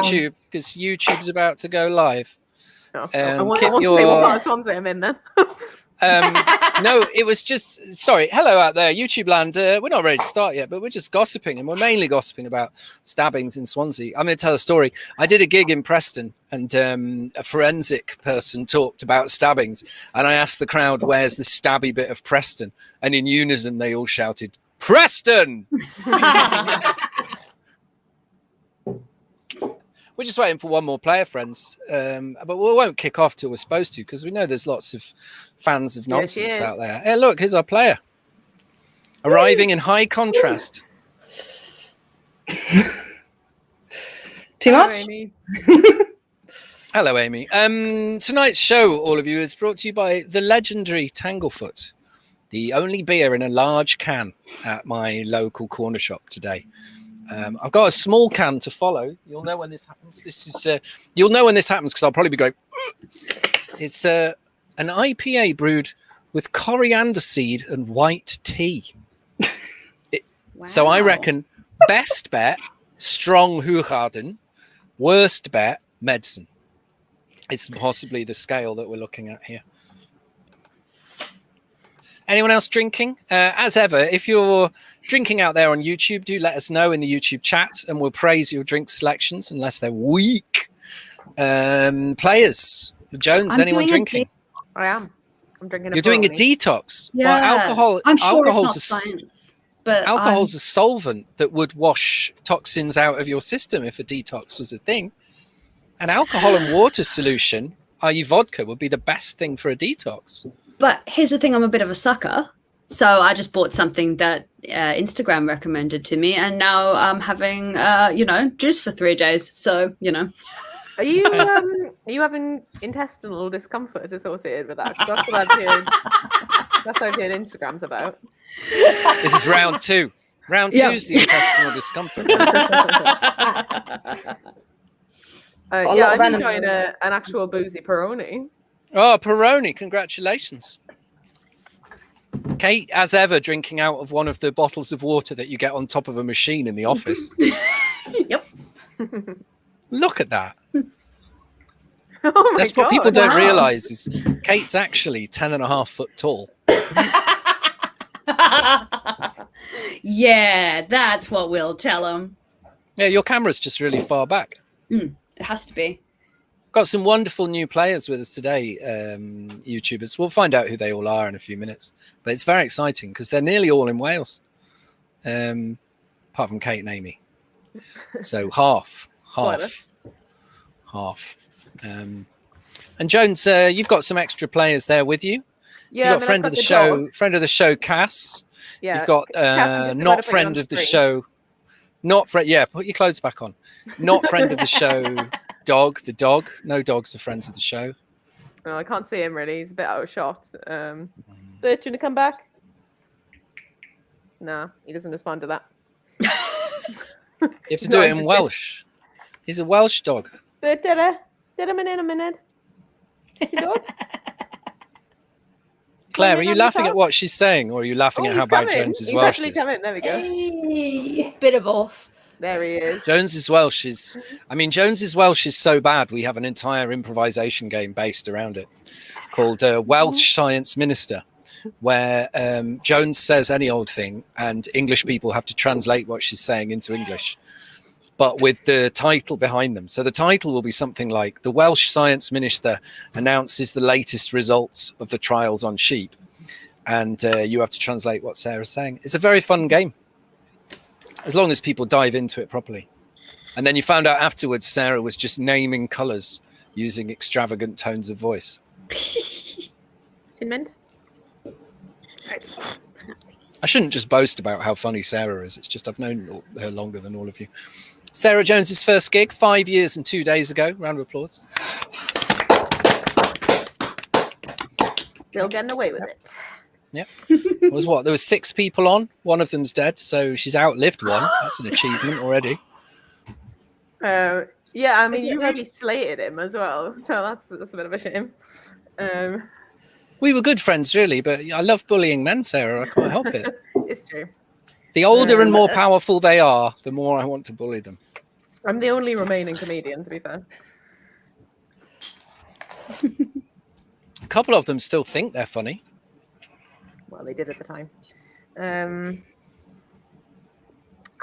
YouTube, because YouTube's about to go live. I want to see what part of Swansea I'm in then. No, it was just, sorry, hello out there, YouTube land. We're not ready to start yet, but we're just gossiping, and we're mainly gossiping about stabbings in Swansea. I'm going to tell a story. I did a gig in Preston, and a forensic person talked about stabbings, and I asked the crowd, where's the stabby bit of Preston? And in unison, they all shouted, Preston! We're just waiting for one more player, friends. But we won't kick off till we're supposed to, because we know there's lots of fans of nonsense out there. Hey, look, here's our player. Arriving in high contrast. Too much? Amy. Hello, Amy. Tonight's show, all of you, is brought to you by the legendary Tanglefoot, the only beer in a large can at my local corner shop today. I've got a small can to follow. You'll know when this happens. You'll know when this happens because I'll probably be going. It's an IPA brewed with coriander seed and white tea. Wow. So I reckon best bet, strong Hoegaarden, worst bet, medicine. It's possibly the scale that we're looking at here. Anyone else drinking? As ever, if you're drinking out there on YouTube, do let us know in the YouTube chat, and we'll praise your drink selections unless they're weak. Players, Jones, anyone drinking? I am. I'm drinking. You're doing a detox. Yeah, well, I'm sure alcohol's it's not science, but alcohol's a solvent that would wash toxins out of your system if a detox was a thing. An alcohol and water solution, i.e. vodka, would be the best thing for a detox. But here's the thing, I'm a bit of a sucker. So I just bought something that Instagram recommended to me, and now I'm having, juice for 3 days. So, Are you having intestinal discomfort associated with that? 'Cause that's what I've heard. That's what I've heard Instagram's about. This is round two. Round two is the intestinal discomfort. I'm enjoying an actual boozy Peroni. Oh, Peroni, congratulations. Kate, as ever, drinking out of one of the bottles of water that you get on top of a machine in the office. Yep. Look at that. Oh my That's God. what people don't realise is Kate's actually 10.5 foot tall. Yeah, that's what we'll tell them. Yeah, your camera's just really far back. It has to be. Got some wonderful new players with us today, YouTubers. We'll find out who they all are in a few minutes. But it's very exciting because they're nearly all in Wales, apart from Kate and Amy. So half. And Jones, you've got some extra players there with you. Yeah, you've got friend of the show, Cass. Yeah, you've got not friend of the show. Not friend. Yeah, put your clothes back on. Not friend of the show. Dog. No dogs are friends of the show. Oh, I can't see him really. He's a bit out of shot. Bert, do you want to come back? No, he doesn't respond to that. You have to do it in Welsh. He's a Welsh dog. Bert, did a minute. Dog? Claire, are you laughing at what she's saying, or are you laughing at how bad Jones's Welsh is? There we go. Hey, bit of both. There he is. Jones's Welsh is so bad we have an entire improvisation game based around it called Welsh Science Minister, where Jones says any old thing and English people have to translate what she's saying into English, but with the title behind them. So the title will be something like the Welsh Science Minister announces the latest results of the trials on sheep, and you have to translate what Sarah's saying. It's a very fun game, as long as people dive into it properly. And then you found out afterwards Sarah was just naming colours using extravagant tones of voice. Tin Mint? Right. I shouldn't just boast about how funny Sarah is. It's just I've known her longer than all of you. Sarah Jones's first gig, 5 years and 2 days ago. Round of applause. Still getting away with it. Yep. There was 6 people on. One of them's dead, so she's outlived one. That's an achievement already. Yeah, I mean, you really slated him as well, so that's a bit of a shame. We were good friends, really, but I love bullying men, Sarah. I can't help it. It's true. The older and more powerful they are, the more I want to bully them. I'm the only remaining comedian, to be fair. A couple of them still think they're funny. Well, they did at the time. Claire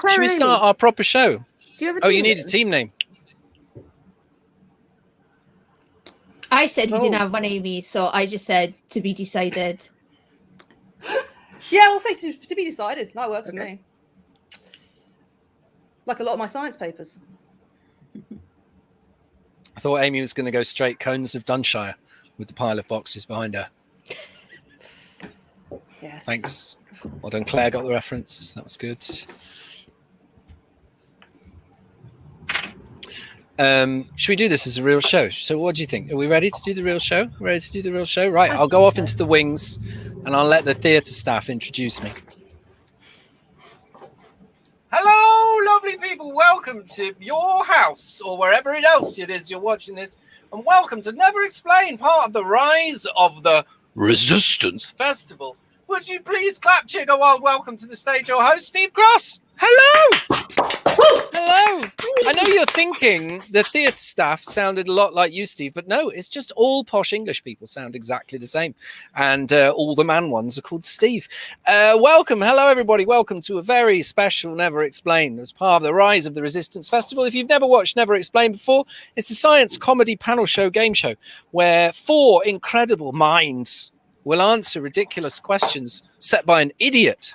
Should we and start Amy, our proper show? do you have a Oh, you team need a name? team name. I said we didn't Oh. have one, Amy, so I just said to be decided. Yeah, I'll say to be decided. That works for Okay. me. Like a lot of my science papers. I thought Amy was going to go straight Cones of Dunshire with the pile of boxes behind her. Yes. Thanks. Well done, Claire. Got the reference. That was good. Should we do this as a real show? So what do you think? Are we ready to do the real show? Ready to do the real show? Right, I'll go off into the wings and I'll let the theatre staff introduce me. Hello, lovely people. Welcome to your house or wherever else it is you're watching this. And welcome to Never Explain, part of the Rise of the Resistance Festival. Would you please clap, cheer, go wild, welcome to the stage your host, Steve Cross. Hello! Hello! I know you're thinking the theatre staff sounded a lot like you, Steve, but no, it's just all posh English people sound exactly the same. And all the man ones are called Steve. Welcome, hello everybody, welcome to a very special Never Explain as part of the Rise of the Resistance Festival. If you've never watched Never Explain before, it's a science comedy panel show game show where 4 incredible minds will answer ridiculous questions set by an idiot,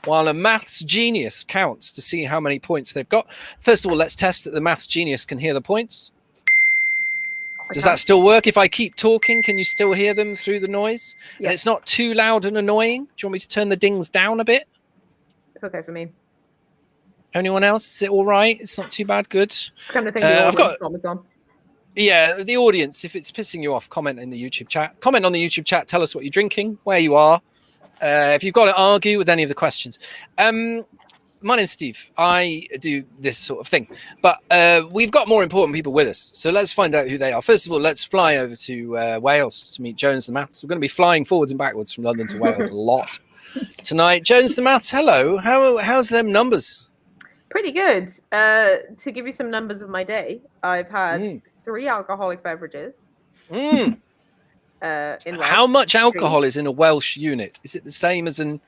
while a maths genius counts to see how many points they've got. First of all, let's test that the maths genius can hear the points. Does that still work? If I keep talking, can you still hear them through the noise? Yeah. And it's not too loud and annoying? Do you want me to turn the dings down a bit? It's okay for me. Anyone else? Is it all right? It's not too bad? Good. Kind of thing I've got- comments on. Yeah, the audience, if it's pissing you off, comment in the YouTube chat. Comment on the YouTube chat. Tell us what you're drinking, where you are. If you've got to argue with any of the questions. My name's Steve. I do this sort of thing. But we've got more important people with us. So let's find out who they are. First of all, let's fly over to Wales to meet Jones the Maths. We're going to be flying forwards and backwards from London to Wales a lot tonight. Jones the Maths, hello. How's them numbers? Pretty good. To give you some numbers of my day, I've had 3 alcoholic beverages. In How Welsh. much alcohol is in a Welsh unit? Is it the same as an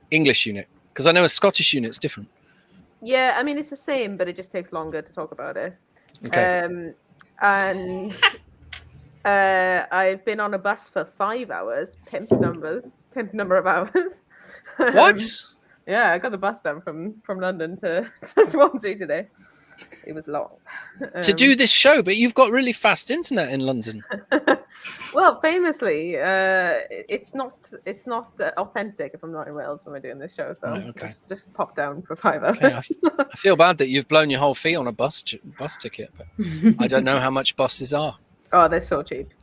English unit? Because I know a Scottish unit's different. Yeah, I mean, it's the same, but it just takes longer to talk about it. Okay. And I've been on a bus for 5 hours. Pimp number of hours. What? Yeah, I got the bus down from London to Swansea today. It was long. To do this show, but you've got really fast internet in London. Well, famously, it's not authentic if I'm not in Wales when we're doing this show. So Right, okay. just pop down for 5 hours. Okay, I feel bad that you've blown your whole fee on a bus ticket, but I don't know how much buses are. Oh, they're so cheap.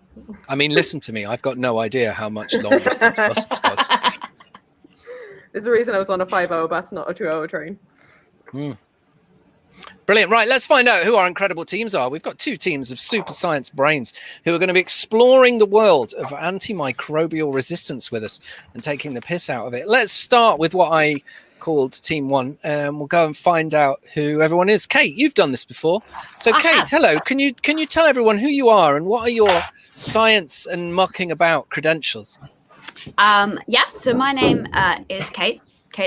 I mean, listen to me. I've got no idea how much long distance buses cost. There's a reason I was on a 5-hour bus, not a 2-hour train. Brilliant. Right, let's find out who our incredible teams are. We've got 2 teams of super science brains who are going to be exploring the world of antimicrobial resistance with us and taking the piss out of it. Let's start with what I called Team 1. We'll go and find out who everyone is. Kate, you've done this before. So, Kate, hello. Can you tell everyone who you are and what are your science and mucking about credentials? So my name is Kate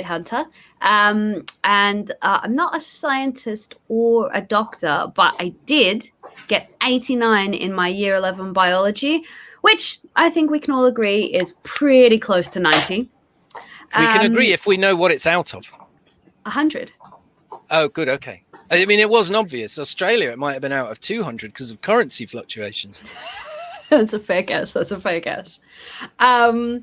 Hunter. And I'm not a scientist or a doctor, but I did get 89 in my year 11 biology, which I think we can all agree is pretty close to 90. We can agree if we know what it's out of. 100. Oh, good. Okay. I mean, it wasn't obvious. Australia, it might have been out of 200 because of currency fluctuations. That's a fair guess. So I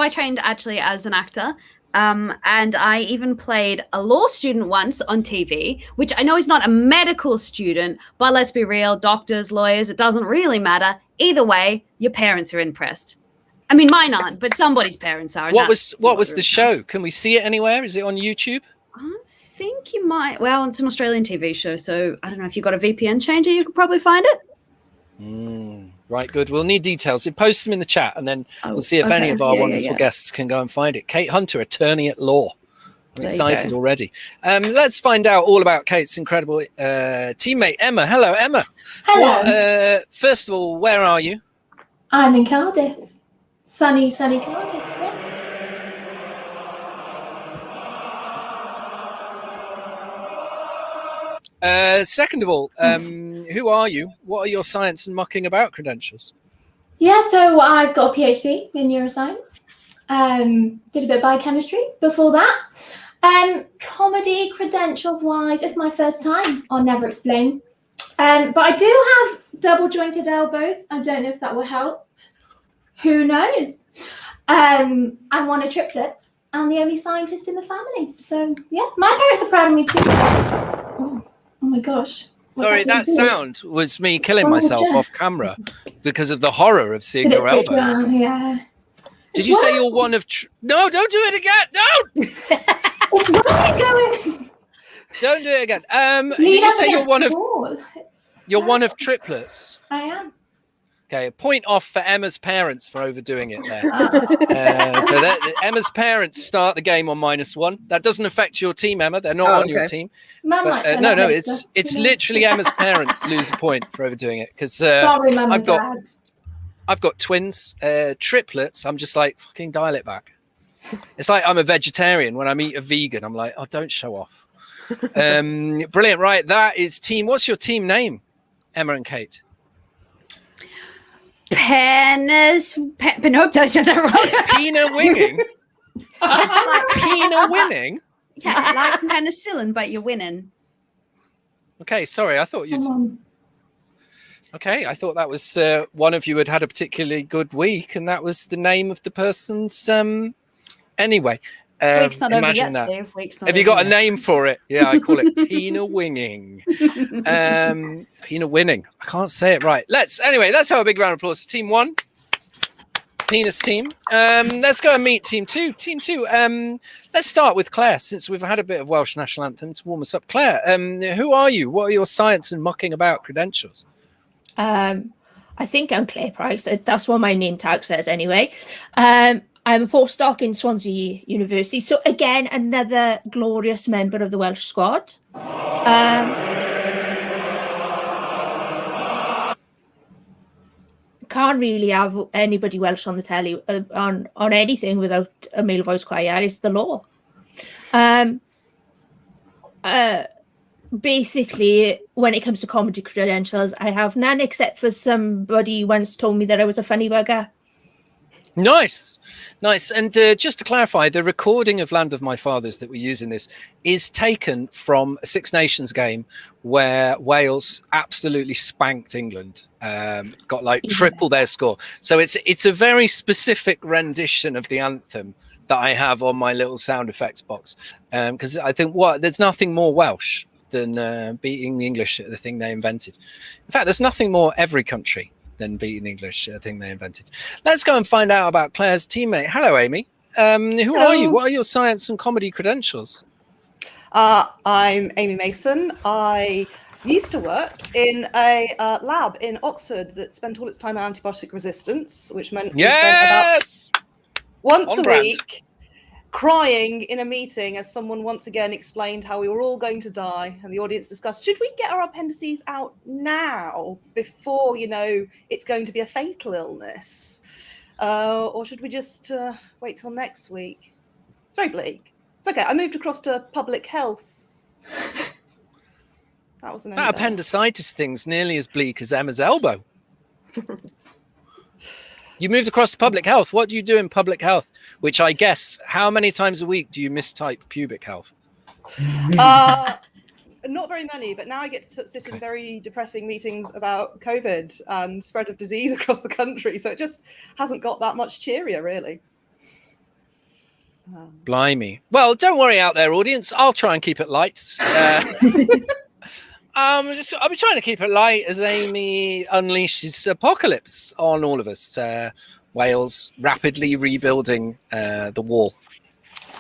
trained actually as an actor. And I even played a law student once on TV, which I know is not a medical student, but let's be real, doctors, lawyers, it doesn't really matter. Either way, your parents are impressed. I mean, mine aren't, but somebody's parents are. What was the show? Can we see it anywhere? Is it on YouTube? I think you might. Well, it's an Australian TV show, so I don't know if you've got a VPN changer, you could probably find it. Right, good. We'll need details. Post them in the chat, and then we'll see if any of our wonderful guests can go and find it. Kate Hunter, attorney at law. I'm excited already. Let's find out all about Kate's incredible teammate, Emma. Hello, Emma. Hello. First of all, where are you? I'm in Cardiff. Sunny Cardiff. Yeah. Second of all, who are you? What are your science and mucking about credentials? Yeah, so I've got a PhD in neuroscience. Did a bit of biochemistry before that. Comedy credentials wise, it's my first time on Never Explain. But I do have double jointed elbows. I don't know if that will help. Who knows? I'm one of triplets and the only scientist in the family. So yeah, my parents are proud of me too. Oh my gosh. Sorry, that sound was me killing myself off camera because of the horror of seeing your elbows. Yeah. Did you say you're one of... No, don't do it again! Don't! It's where you're going. Don't do it again. Did you say you're one of... You're one of triplets? I am. Okay, a point off for Emma's parents for overdoing it there. So Emma's parents start the game on -1. That doesn't affect your team, Emma. They're not on your team. But, no, it's literally Emma's parents lose a point for overdoing it because I've got twins, triplets. I'm just like, fucking dial it back. It's like I'm a vegetarian. When I meet a vegan, I'm like, oh, don't show off. Brilliant. Right, that is team. What's your team name, Emma and Kate? Nope, I said that wrong. Pina winging? Pina winning? Yeah, like penicillin, but you're winning. Okay, sorry. I thought you'd... Okay, I thought that was one of you had a particularly good week, and that was the name of the person's... Anyway, week's not over imagine yet, that. Steve. Week's not Have you over got a yet. name for it? Yeah, I call it Pina winging. Pina winning. I can't say it right. Let's have a big round of applause for Team 1. Penis team. Let's go and meet Team 2. Team 2. Let's start with Claire, since we've had a bit of Welsh national anthem to warm us up. Claire, who are you? What are your science and mucking about credentials? I think I'm Claire Price. That's what my name tag says anyway. I'm a postdoc in Swansea University. So again, another glorious member of the Welsh squad. Can't really have anybody Welsh on the telly on anything without a male voice choir. It's the law. Basically, when it comes to comedy credentials, I have none except for somebody once told me that I was a funny bugger. Nice. And just to clarify, the recording of Land of My Fathers that we use in this is taken from a Six Nations game where Wales absolutely spanked England, got like triple their score. So it's a very specific rendition of the anthem that I have on my little sound effects box, because I think there's nothing more Welsh than beating the English at the thing they invented. In fact, there's nothing more every country than beating the English thing they invented. Let's go and find out about Claire's teammate. Hello, Amy. Who are you? What are your science and comedy credentials? I'm Amy Mason. I used to work in a lab in Oxford that spent all its time on antibiotic resistance, which meant we spent about once a week crying in a meeting as someone once again explained how we were all going to die, and the audience discussed, should we get our appendices out now before, it's going to be a fatal illness? Or should we just wait till next week? It's very bleak. It's okay. I moved across to public health. That appendicitis thing's nearly as bleak as Emma's elbow. You moved across to public health. What do you do in public health? Which I guess, how many times a week do you mistype pubic health? Not very many, but now I get to sit in very depressing meetings about COVID and spread of disease across the country. So it just hasn't got that much cheerier, really. Blimey. Well, don't worry out there, audience. I'll try and keep it light. I'll be trying to keep it light as Amy unleashes apocalypse on all of us. Wales rapidly rebuilding the wall.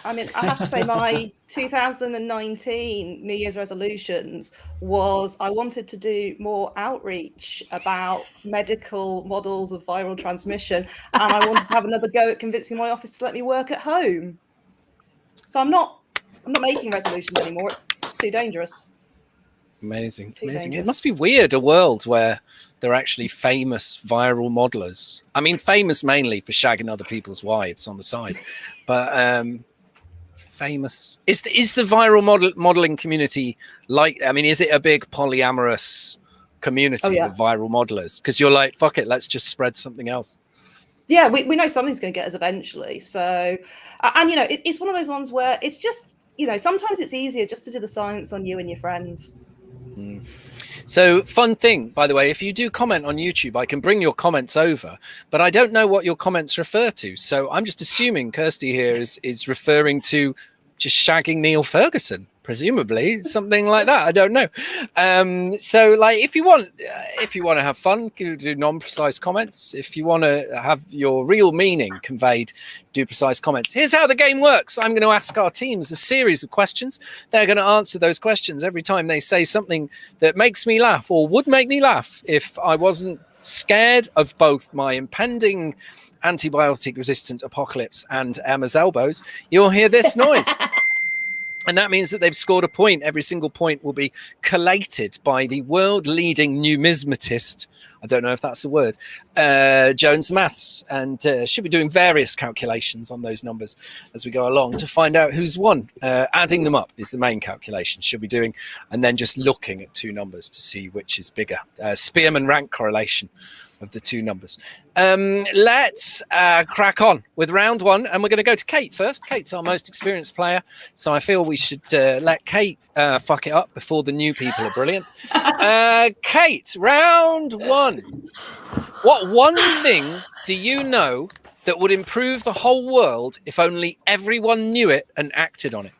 I mean, I have to say my 2019 New Year's resolutions was I wanted to do more outreach about medical models of viral transmission, and I wanted to have another go at convincing my office to let me work at home. So I'm not I'm not making resolutions anymore. It's too dangerous. Amazing. Too Amazing. It dangerous. must be weird, a world where they're actually famous viral modelers. I mean, famous mainly for shagging other people's wives on the side, but famous is the viral modeling community like? I mean, is it a big polyamorous community? Oh, yeah. The viral modelers, because you're like, fuck it, let's just spread something else. Yeah, we know something's going to get us eventually. So, and you know, it's one of those ones where it's just, you know, sometimes it's easier just to do the science on you and your friends. So, fun thing, by the way, if you do comment on YouTube, I can bring your comments over, but I don't know what your comments refer to. So I'm just assuming Kirsty here is referring to just shagging Neil Ferguson, presumably something like that. I don't know. So, like, if you want to have fun, do non-precise comments. If you want to have your real meaning conveyed, do precise comments. Here's how the game works. I'm going to ask our teams a series of questions. They're going to answer those questions every time they say something that makes me laugh or would make me laugh if I wasn't scared of both my impending antibiotic resistant apocalypse and Emma's elbows. You'll hear this noise. And that means that they've scored a point. Every single point will be collated by the world-leading numismatist. I don't know if that's a word. Jones Maths, and she'll be doing various calculations on those numbers as we go along to find out who's won. Adding them up is the main calculation she'll be doing, and then just looking at two numbers to see which is bigger. Spearman rank correlation of the two numbers. Let's crack on with round one, and we're going to go to Kate first. Kate's our most experienced player, so I feel we should let Kate fuck it up before the new people are brilliant. Kate, round one. What one thing do you know that would improve the whole world if only everyone knew it and acted on it?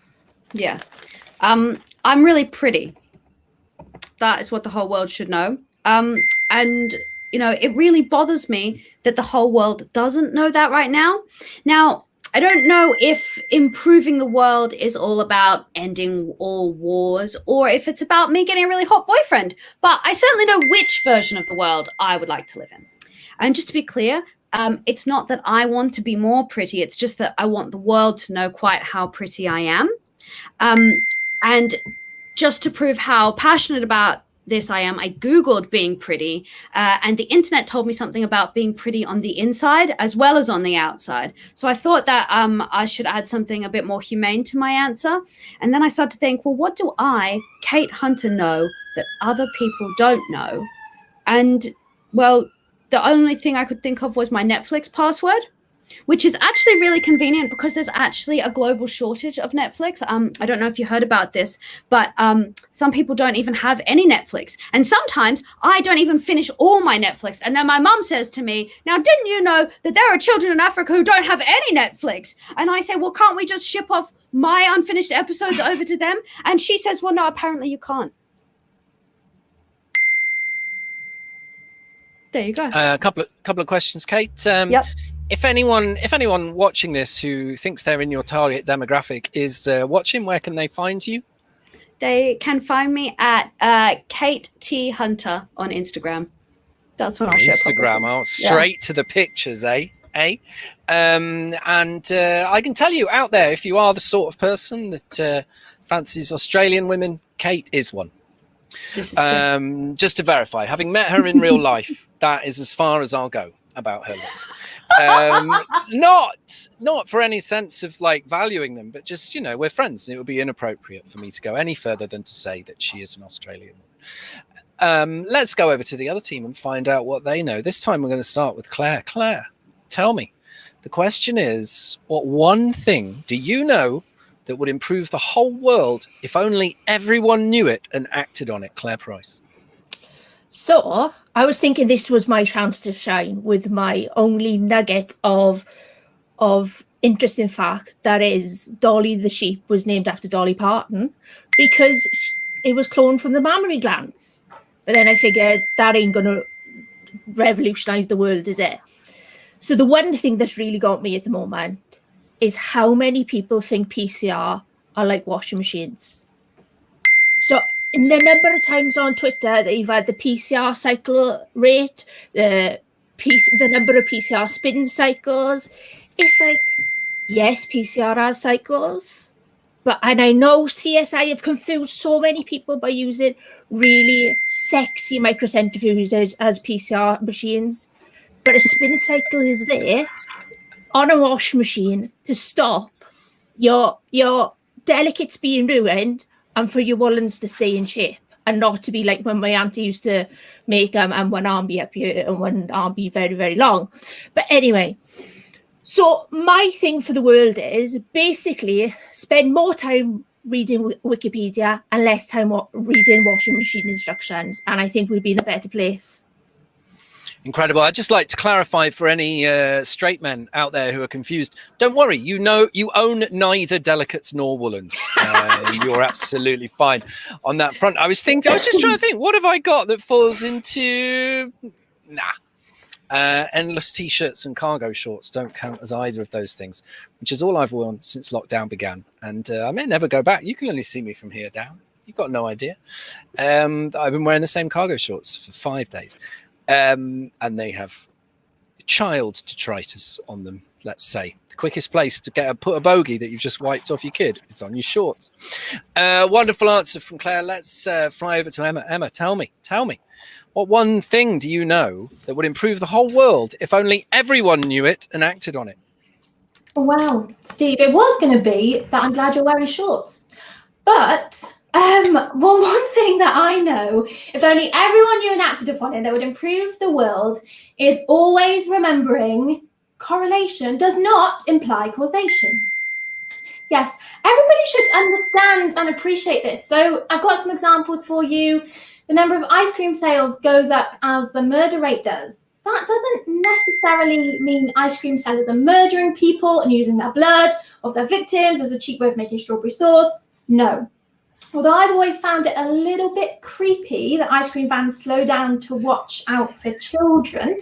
Yeah. I'm really pretty. That is what the whole world should know. And you know, it really bothers me that the whole world doesn't know that right now. Now, I don't know if improving the world is all about ending all wars or if it's about me getting a really hot boyfriend, but I certainly know which version of the world I would like to live in. And just to be clear, it's not that I want to be more pretty. It's just that I want the world to know quite how pretty I am. And just to prove how passionate about this I am, I Googled being pretty, and the internet told me something about being pretty on the inside as well as on the outside. So I thought that I should add something a bit more humane to my answer. And then I started to think, well, what do I, Kate Hunter, know that other people don't know? And, well, the only thing I could think of was my Netflix password, which is actually really convenient because there's actually a global shortage of Netflix. I don't know if you heard about this, but some people don't even have any Netflix. And sometimes I don't even finish all my Netflix. And then my mum says to me, now, didn't you know that there are children in Africa who don't have any Netflix? And I say, well, can't we just ship off my unfinished episodes over to them? And she says, well, no, apparently you can't. There you go. A couple of questions, Kate. Yep. If anyone watching this who thinks they're in your target demographic is watching, where can they find you? They can find me at Kate T Hunter on Instagram. That's what I'll share. Instagram, oh, straight to the pictures, eh? And I can tell you out there, if you are the sort of person that fancies Australian women, Kate is one. This is true. Just to verify, having met her in real life, that is as far as I'll go about her looks. Not for any sense of like valuing them, but just, you know, we're friends, and it would be inappropriate for me to go any further than to say that she is an Australian woman. Let's go over to the other team and find out what they know. This time we're going to start with Claire. Claire, tell me. The question is, what one thing do you know that would improve the whole world if only everyone knew it and acted on it? Claire Price. So I was thinking this was my chance to shine with my only nugget of interesting fact, that is Dolly the sheep was named after Dolly Parton because it was cloned from the mammary glands. But then I figured that ain't going to revolutionize the world, is it? So the one thing that's really got me at the moment is how many people think PCR are like washing machines. So in the number of times on Twitter that you've had the PCR cycle rate, the number of PCR spin cycles, it's like, yes, PCR has cycles, and I know CSI have confused so many people by using really sexy microcentrifuges as PCR machines, but a spin cycle is there on a wash machine to stop your delicates being ruined and for your woolens to stay in shape and not to be like when my auntie used to make them and one arm be up here and one arm be very, very long. But anyway, so my thing for the world is basically spend more time reading Wikipedia and less time reading washing machine instructions, and I think we'd be in a better place. Incredible. I'd just like to clarify for any straight men out there who are confused. Don't worry, you own neither delicates nor woolens. You're absolutely fine on that front. I was just trying to think, what have I got that falls into... endless t-shirts and cargo shorts don't count as either of those things, which is all I've worn since lockdown began. And I may never go back. You can only see me from here down. You've got no idea. I've been wearing the same cargo shorts for 5 days. And they have child detritus on them, let's say. The quickest place to put a bogey that you've just wiped off your kid is on your shorts. Wonderful answer from Claire. Let's fly over to Emma. Emma, tell me, what one thing do you know that would improve the whole world if only everyone knew it and acted on it? Wow, Steve, it was going to be that I'm glad you're wearing shorts. But... one thing that I know, if only everyone knew and acted upon it, that would improve the world, is always remembering correlation does not imply causation. Yes, everybody should understand and appreciate this. So I've got some examples for you. The number of ice cream sales goes up as the murder rate does. That doesn't necessarily mean ice cream sellers are murdering people and using their blood of their victims as a cheap way of making strawberry sauce. No. Although I've always found it a little bit creepy that ice cream vans slow down to watch out for children,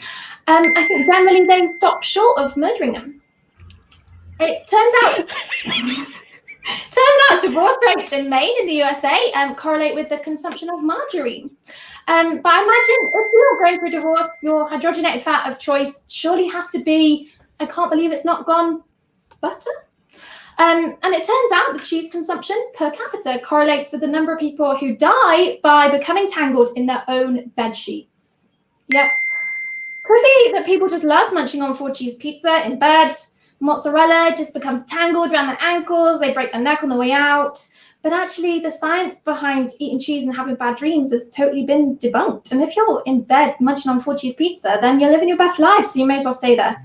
I think generally they stop short of murdering them. It turns out divorce rates in Maine in the USA correlate with the consumption of margarine. But I imagine if you're going through a divorce, your hydrogenated fat of choice surely has to be, I can't believe it's not gone, butter? And it turns out that cheese consumption per capita correlates with the number of people who die by becoming tangled in their own bed sheets. Yep. Could be that people just love munching on 4-cheese pizza in bed. Mozzarella just becomes tangled around their ankles. They break their neck on the way out. But actually, the science behind eating cheese and having bad dreams has totally been debunked. And if you're in bed munching on 4-cheese pizza, then you're living your best life, so you may as well stay there.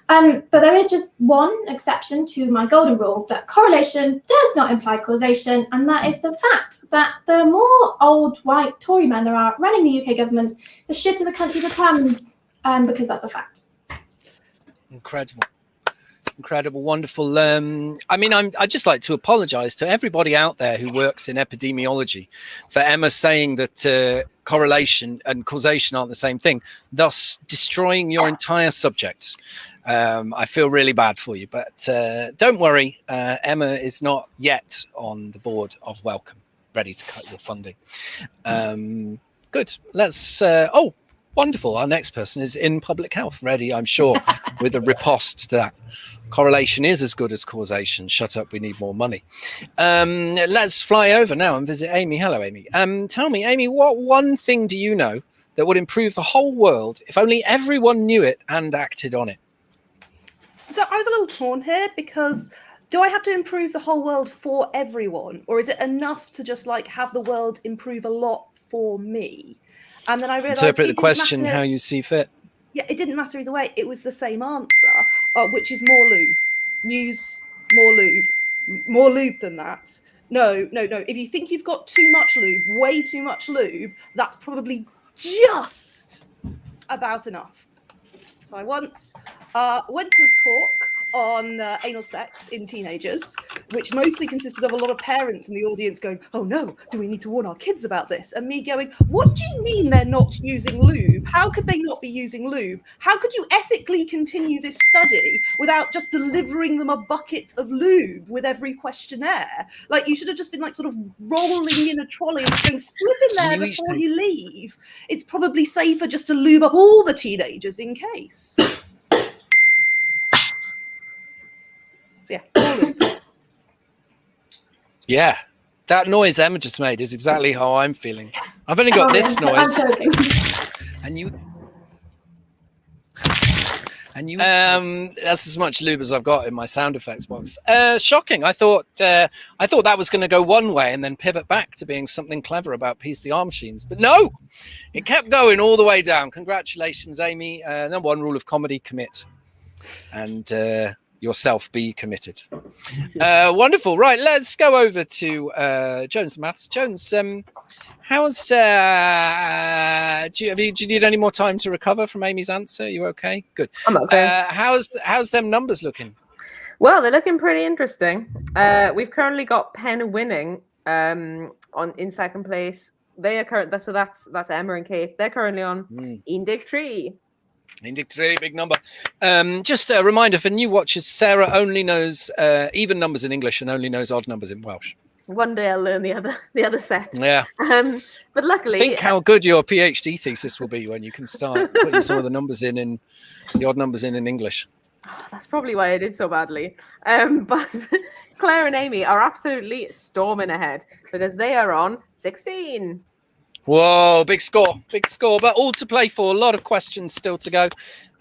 But there is just one exception to my golden rule, that correlation does not imply causation, and that is the fact that the more old white Tory men there are running the UK government, the shitter the country becomes, because that's a fact. Incredible, wonderful. I'd just like to apologise to everybody out there who works in epidemiology for Emma saying that correlation and causation aren't the same thing, thus destroying your entire subject. I feel really bad for you, but don't worry, Emma is not yet on the board of Wellcome, ready to cut your funding. Good. Let's... wonderful. Our next person is in public health, ready, I'm sure, with a riposte to that. Correlation is as good as causation. Shut up, we need more money. Let's fly over now and visit Amy. Hello, Amy. Tell me, Amy, what one thing do you know that would improve the whole world if only everyone knew it and acted on it? So I was a little torn here because do I have to improve the whole world for everyone? Or is it enough to just like have the world improve a lot for me? And then I realized interpret the question how you see fit. Yeah, it didn't matter either way. It was the same answer, which is more lube. Use more lube. More lube than that. No. If you think you've got too much lube, way too much lube, that's probably just about enough. So I once went to a talk on anal sex in teenagers, which mostly consisted of a lot of parents in the audience going, oh no, do we need to warn our kids about this? And me going, what do you mean they're not using lube? How could they not be using lube? How could you ethically continue this study without just delivering them a bucket of lube with every questionnaire? Like, you should have just been like sort of rolling in a trolley and just going, slip in there before you leave. It's probably safer just to lube up all the teenagers in case. So yeah, more lube. Yeah, that noise Emma just made is exactly how I'm feeling. I've only got this I'm noise, joking. and you. That's as much lube as I've got in my sound effects box. Shocking. I thought that was going to go one way and then pivot back to being something clever about PCR machines, but no, it kept going all the way down. Congratulations, Amy. Number one rule of comedy: commit, and yourself be committed. Wonderful. Right, let's go over to Jones Maths. Jones, how's do you need any more time to recover from Amy's answer? Are you okay? Good. I'm okay. How's them numbers looking? Well, they're looking pretty interesting. We've currently got Penn winning in second place. They are current. So that's Emma and Kate. They're currently on Indig Tree. Indig 3, big number. Just a reminder for new watchers, Sarah only knows even numbers in English and only knows odd numbers in Welsh. One day I'll learn the other set. Yeah. But luckily, think how good your PhD thesis will be when you can start putting some of the numbers in the odd numbers in English. Oh, that's probably why I did so badly. But Claire and Amy are absolutely storming ahead because they are on 16. Whoa, big score, but all to play for. A lot of questions still to go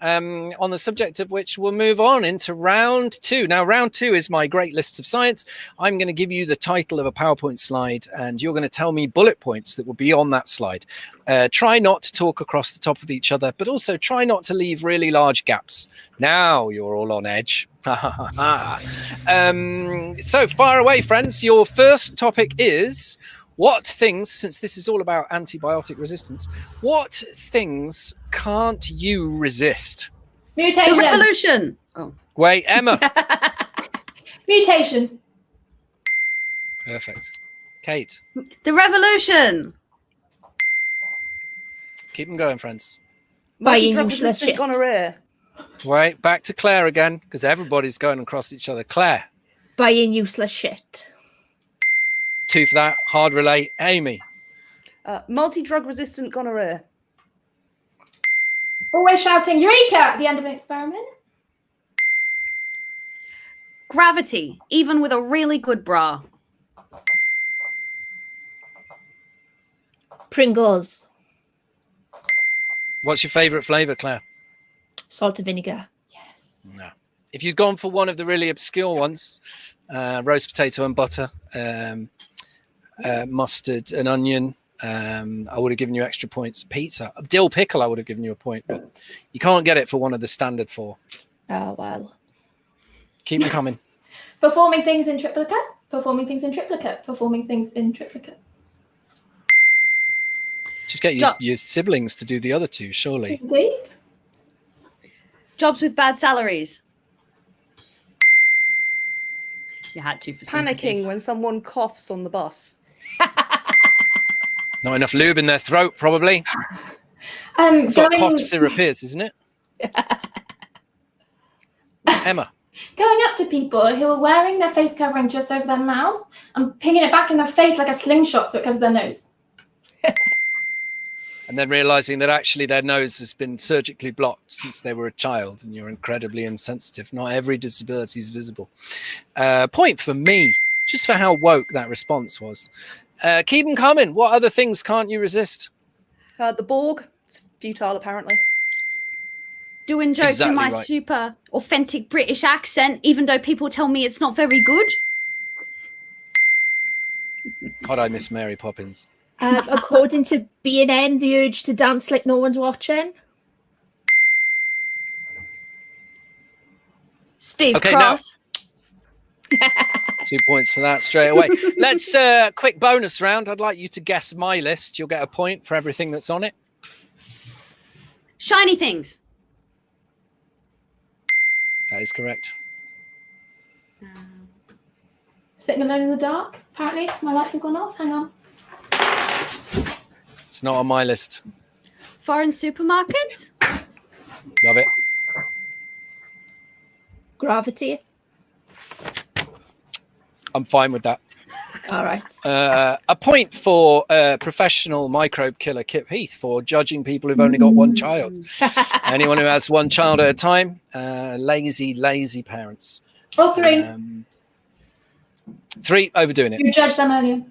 on the subject of which we'll move on into round 2. Now, round 2 is my great lists of science. I'm going to give you the title of a PowerPoint slide and you're going to tell me bullet points that will be on that slide. Try not to talk across the top of each other, but also try not to leave really large gaps. Now you're all on edge. So far away, friends. Your first topic is... what things, since this is all about antibiotic resistance, what things can't you resist? Mutation. The revolution. Oh. Wait, Emma. Mutation. Perfect. Kate. The revolution. Keep them going, friends. Multi-drug resistant gonorrhea. Right, back to Claire again, because everybody's going across each other. Claire. Buying useless shit. 2 for that. Hard relay. Amy. Multi-drug resistant gonorrhea. Always shouting Eureka at the end of an experiment. Gravity, even with a really good bra. Pringles. What's your favourite flavour, Claire? Salt and vinegar. Yes. No. If you'd gone for one of the really obscure ones, roast potato and butter, mustard and onion, I would have given you extra points. Pizza, dill pickle, I would have given you a point, but you can't get it for one of the standard 4. Oh, well. Keep them coming. Performing things in triplicate. Performing things in triplicate. Performing things in triplicate. Just get your siblings to do the other 2, surely. Indeed. Jobs with bad salaries. You had to for Panicking when someone coughs on the bus. Not enough lube in their throat, probably. That's what cough syrup is, isn't it? Emma. Going up to people who are wearing their face covering just over their mouth and pinging it back in their face like a slingshot so it covers their nose. And then realizing that actually their nose has been surgically blocked since they were a child and you're incredibly insensitive. Not every disability is visible. Point for me, just for how woke that response was. Keep them coming. What other things can't you resist? The Borg. It's futile, apparently. Doing jokes in my right. super authentic British accent, even though people tell me it's not very good. God, I miss Mary Poppins. According to B&M, the urge to dance like no one's watching. Steve Okay, Cross. 2 points for that straight away. Let's quick bonus round. I'd like you to guess my list. You'll get a point for everything that's on it. Shiny things. That is correct. Sitting alone in the dark, apparently. My lights have gone off. Hang on. It's not on my list. Foreign supermarkets. Love it. Gravity. I'm fine with that. All right. A point for professional microbe killer Kip Heath for judging people who've only got one child. Anyone who has one child at a time, lazy parents. Or 3. 3, overdoing it. You judged them earlier.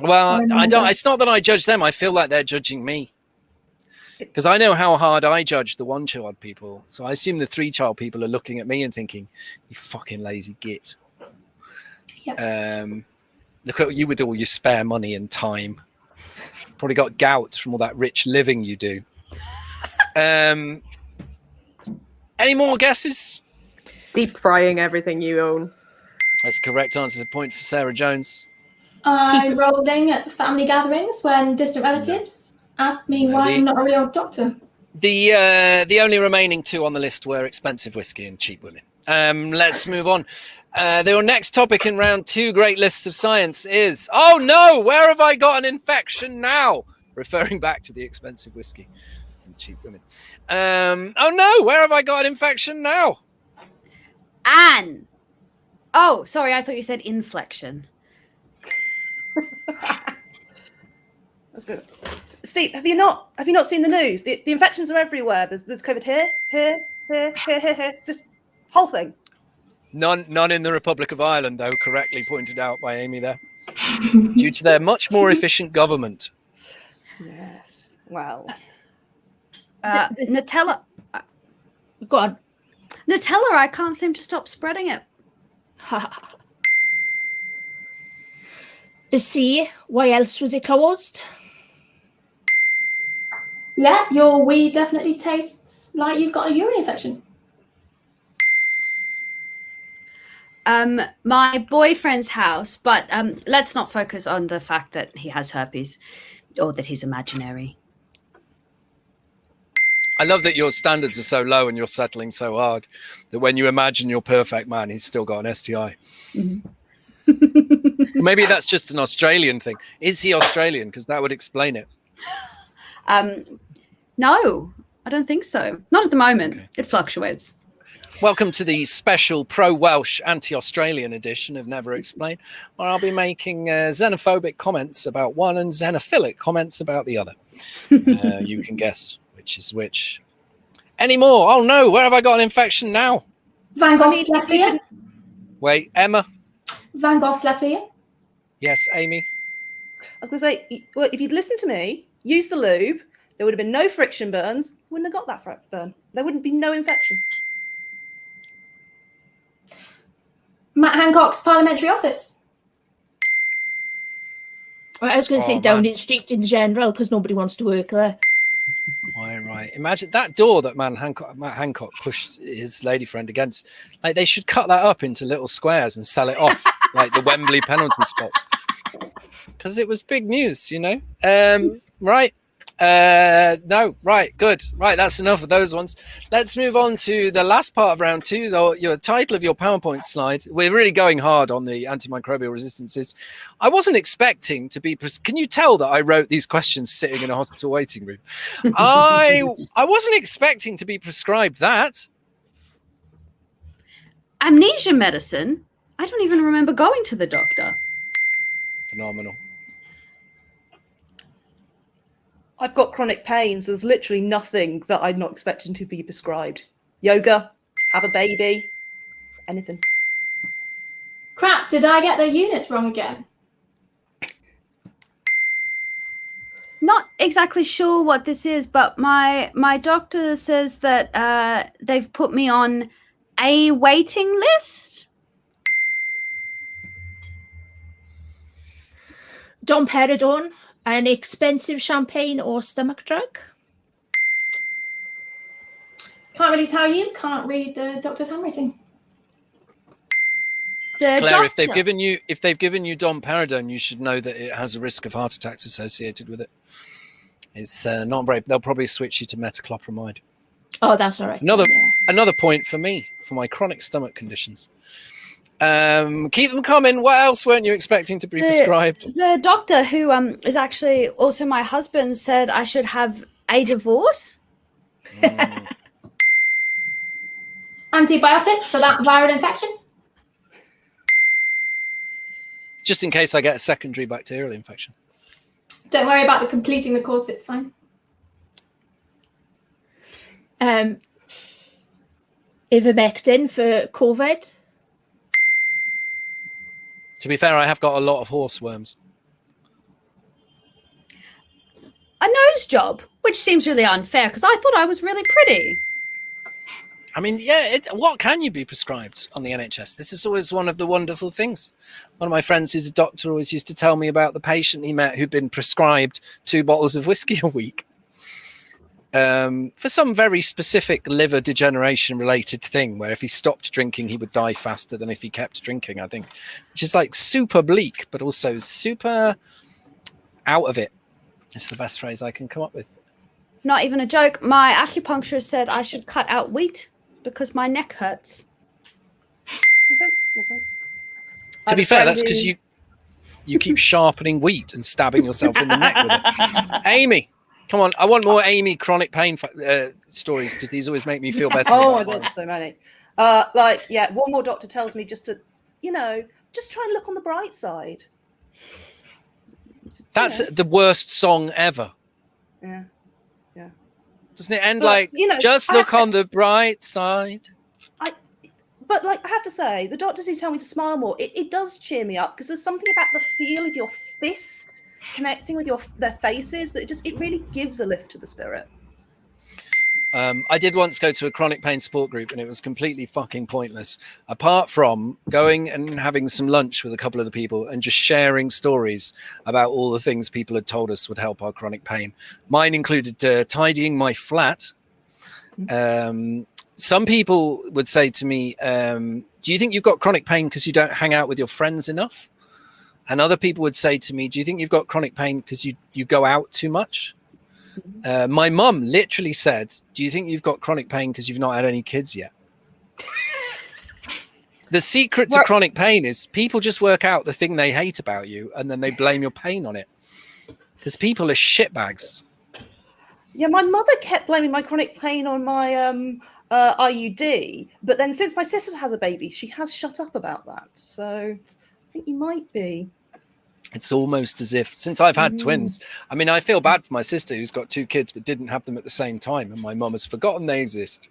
Well, I don't. It's not that I judge them. I feel like they're judging me. Because I know how hard I judge the 1-child people. So I assume the 3-child people are looking at me and thinking, you fucking lazy git. Yep. Look at you with all your spare money and time. Probably got gout from all that rich living you do. Any more guesses? Deep frying everything you own. That's the correct answer. The point for Sarah Jones. I'm rolling at family gatherings when distant relatives ask me why I'm not a real doctor. The only remaining 2 on the list were expensive whiskey and cheap women. Let's move on. Your next topic in round 2, Great Lists of Science, is, oh no, where have I got an infection now? Referring back to the expensive whiskey and cheap women. Oh no, where have I got an infection now? Anne. Oh, sorry, I thought you said inflection. That's good. Steve, have you not seen the news? The infections are everywhere. There's COVID here. It's just whole thing. None in the Republic of Ireland, though, correctly pointed out by Amy there. Due to their much more efficient government. Yes. Well. Nutella. Go on. Nutella, I can't seem to stop spreading it. The sea, why else was it closed? Yeah, your wee definitely tastes like you've got a urine infection. My boyfriend's house, but let's not focus on the fact that he has herpes or that he's imaginary. I love that your standards are so low and you're settling so hard that when you imagine your perfect man, he's still got an STI. Mm-hmm. Maybe that's just an Australian thing. Is he Australian? Because that would explain it. No, I don't think so. Not at the moment. Okay. It fluctuates. Welcome to the special pro-Welsh, anti-Australian edition of Never Explain, where I'll be making xenophobic comments about one and xenophilic comments about the other. You can guess which is which. Any more? Oh no, where have I got an infection now? Van Gogh's left ear. Wait, Emma? Van Gogh's left ear. Yes, Amy? I was going to say, well, if you'd listened to me, use the lube, there would have been no friction burns. You wouldn't have got that burn. There wouldn't be no infection. Matt Hancock's parliamentary office. I was going to say Downing Street in general because nobody wants to work there. Quite right. Imagine that door that Matt Hancock pushed his lady friend against. Like, they should cut that up into little squares and sell it off, like the Wembley penalty spots. Because it was big news, you know. Right. No, right, good. Right, that's enough of those ones. Let's move on to the last part of round 2, though. Your title of your PowerPoint slide. We're really going hard on the antimicrobial resistances. I wasn't expecting to be... Can you tell that I wrote these questions sitting in a hospital waiting room? I wasn't expecting to be prescribed that. Amnesia medicine? I don't even remember going to the doctor. Phenomenal. I've got chronic pains. There's literally nothing that I'm not expecting to be prescribed. Yoga, have a baby, anything. Crap, did I get the units wrong again? Not exactly sure what this is, but my doctor says that they've put me on a waiting list. Domperidone, an expensive champagne or stomach drug? Can't really tell you. Can't read the doctor's handwriting. Claire, if they've given you domperidone, you should know that it has a risk of heart attacks associated with it. It's not very. They'll probably switch you to metoclopramide. Oh, that's all right. Another point for me for my chronic stomach conditions. Keep them coming. What else weren't you expecting to be prescribed? The doctor, who is actually also my husband, said I should have a divorce. Antibiotics for that viral infection? Just in case I get a secondary bacterial infection. Don't worry about the completing the course, it's fine. Ivermectin for COVID? To be fair, I have got a lot of horseworms. A nose job, which seems really unfair because I thought I was really pretty. I mean, yeah, what can you be prescribed on the NHS? This is always one of the wonderful things. One of my friends who's a doctor always used to tell me about the patient he met who'd been prescribed 2 bottles of whiskey a week for some very specific liver degeneration related thing, where if he stopped drinking, he would die faster than if he kept drinking, I think, which is like super bleak, but also super out of it. It's the best phrase I can come up with. Not even a joke. My acupuncturist said I should cut out wheat because my neck hurts. Makes sense. To be fair, that's because you keep sharpening wheat and stabbing yourself in the neck with it. Amy, come on. I want more Amy chronic pain stories because these always make me feel better. Oh my God, so many. One more doctor tells me just to, just try and look on the bright side. That's the worst song ever. Yeah. Doesn't it end just look on the bright side? But I have to say, the doctors who tell me to smile more, it does cheer me up because there's something about the feel of your fist connecting with their faces that it really gives a lift to the spirit. I did once go to a chronic pain support group and it was completely fucking pointless, apart from going and having some lunch with a couple of the people and just sharing stories about all the things people had told us would help our chronic pain. Mine included tidying my flat. Some people would say to me, do you think you've got chronic pain because you don't hang out with your friends enough? And other people would say to me, do you think you've got chronic pain because you go out too much? My mum literally said, do you think you've got chronic pain because you've not had any kids yet? The secret to chronic pain is people just work out the thing they hate about you and then they blame your pain on it. Because people are shitbags. Yeah, my mother kept blaming my chronic pain on my IUD, but then since my sister has a baby, she has shut up about that. So I think you might be. It's almost as if, since I've had twins, I mean, I feel bad for my sister who's got 2 kids but didn't have them at the same time, and my mum has forgotten they exist.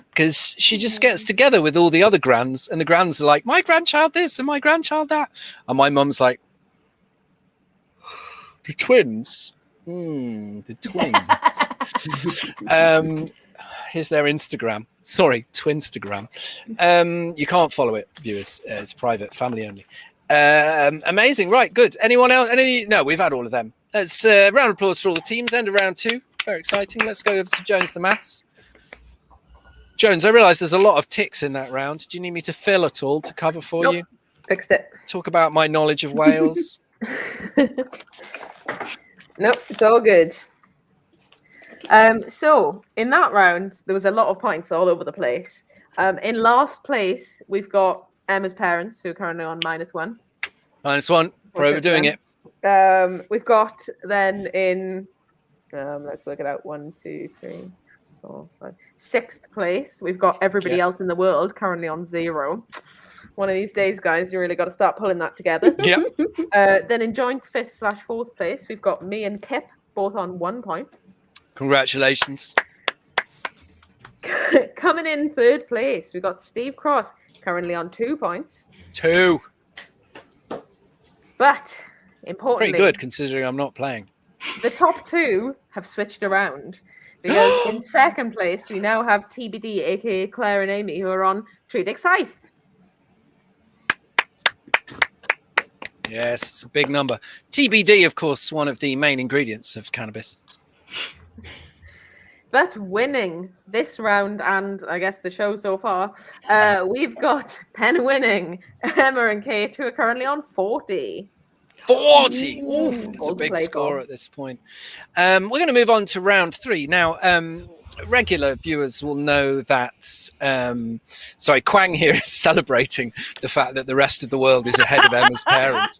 Because she just gets together with all the other grands, and the grands are like, my grandchild this and my grandchild that. And my mum's like, the twins? The twins. Here's their Instagram. Sorry, Twinstagram. You can't follow it, viewers. It's private, family only. Amazing. Right, good. Anyone else? No, we've had all of them. Let's round of applause for all the teams. End of round 2. Very exciting. Let's go over to Jones the maths. Jones, I realise there's a lot of ticks in that round. Do you need me to fill at all to cover for you? Fixed it. Talk about my knowledge of Wales. Nope, it's all good. So in that round, there was a lot of points all over the place. In last place, we've got Emma's parents, who are currently on -1. -1 for overdoing it. We've got then in, let's work it out, 1, 2, 3, 4, 5. 6th place, we've got everybody else in the world currently on 0. One of these days, guys, you really got to start pulling that together. Yep. Then in joint 5th/4th place, we've got me and Kip both on 1 point. Congratulations. Coming in 3rd place, we've got Steve Cross currently on 2 points. 2. But importantly, pretty good considering I'm not playing. The top 2 have switched around because in 2nd place we now have TBD, aka Claire and Amy, who are on Tridic Scythe. Yes, it's a big number. TBD, of course, one of the main ingredients of cannabis. But winning this round, and I guess the show so far, we've got Pen winning Emma and Kate, who are currently on 40. 40! Ooh, it's a big score at this point. We're going to move on to round 3. Now, regular viewers will know that, sorry, Quang here is celebrating the fact that the rest of the world is ahead of Emma's parents.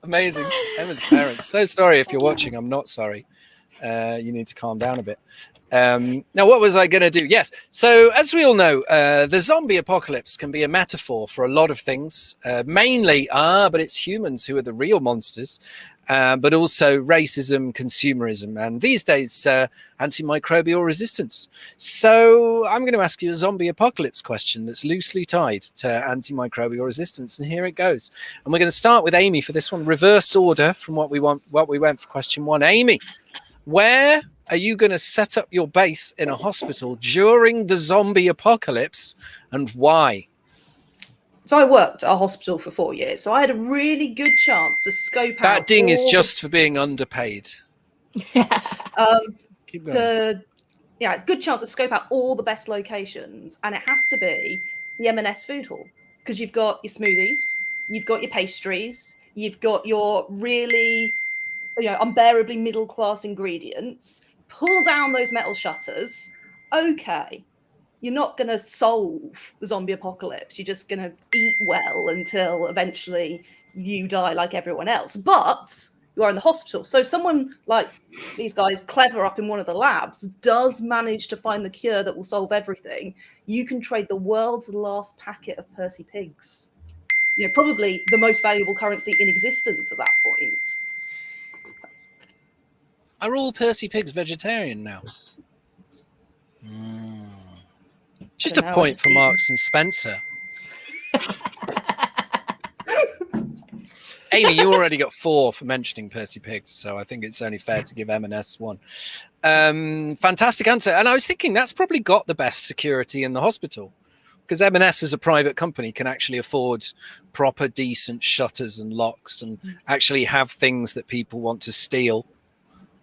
Amazing. Emma's parents. So sorry if you're watching. I'm not sorry. You need to calm down a bit. Now, what was I going to do? Yes. So, as we all know, the zombie apocalypse can be a metaphor for a lot of things. Mainly, but it's humans who are the real monsters. but also racism, consumerism, and these days antimicrobial resistance. So I'm going to ask you a zombie apocalypse question that's loosely tied to antimicrobial resistance, and here it goes. And we're going to start with Amy for this one, reverse order from what we went for question 1. Amy, where are you going to set up your base in a hospital during the zombie apocalypse, and why? So I worked at a hospital for 4 years, so I had a really good chance to scope out. That ding is just for being underpaid. Keep going. Good chance to scope out all the best locations, and it has to be the M&S food hall, because you've got your smoothies, you've got your pastries, you've got your really, unbearably middle class ingredients. Pull down those metal shutters. Okay. You're not going to solve the zombie apocalypse. You're just going to eat well until eventually you die like everyone else. But you are in the hospital. So someone like these guys, clever up in one of the labs, does manage to find the cure that will solve everything. You can trade the world's last packet of Percy pigs. Probably the most valuable currency in existence at that point. Are all Percy pigs vegetarian now? Just a point for Marks and Spencer. Amy, you already got 4 for mentioning Percy pigs, so I think it's only fair to give M&S 1. Fantastic answer. And I was thinking that's probably got the best security in the hospital, because M&S as a private company can actually afford proper, decent shutters and locks and actually have things that people want to steal.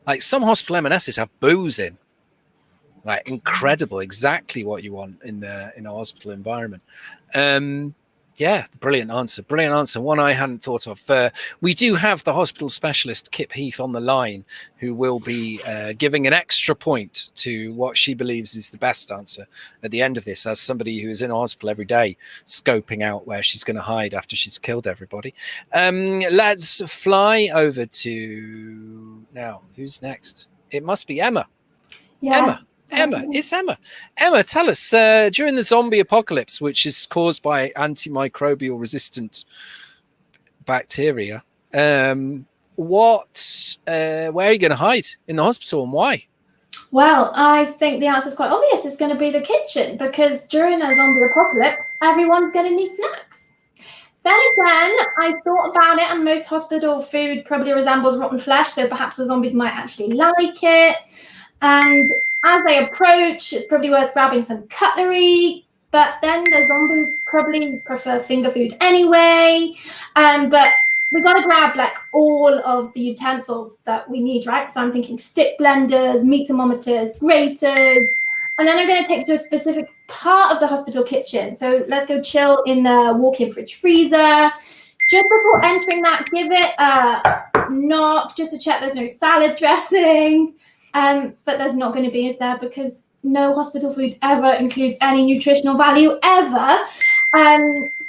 Like some hospital M&Ss have booze in. Like incredible, exactly what you want in a hospital environment. Brilliant answer. One I hadn't thought of. We do have the hospital specialist Kip Heath on the line, who will be giving an extra point to what she believes is the best answer at the end of this, as somebody who is in a hospital every day scoping out where she's going to hide after she's killed everybody. Let's fly over to now. Who's next? It must be Emma. Yeah. Emma, it's Emma. Emma, tell us, during the zombie apocalypse, which is caused by antimicrobial resistant bacteria, where are you going to hide in the hospital and why? Well, I think the answer is quite obvious. It's going to be the kitchen, because during a zombie apocalypse, everyone's going to need snacks. Then again, I thought about it, and most hospital food probably resembles rotten flesh, so perhaps the zombies might actually like it. And as they approach, it's probably worth grabbing some cutlery, but then the zombies probably prefer finger food anyway. But we got to grab like all of the utensils that we need, right? So I'm thinking stick blenders, meat thermometers, graters, and then I'm going to take to a specific part of the hospital kitchen. So let's go chill in the walk-in fridge freezer. Just before entering that, give it a knock just to check there's no salad dressing. But there's not going to be, is there? Because no hospital food ever includes any nutritional value ever.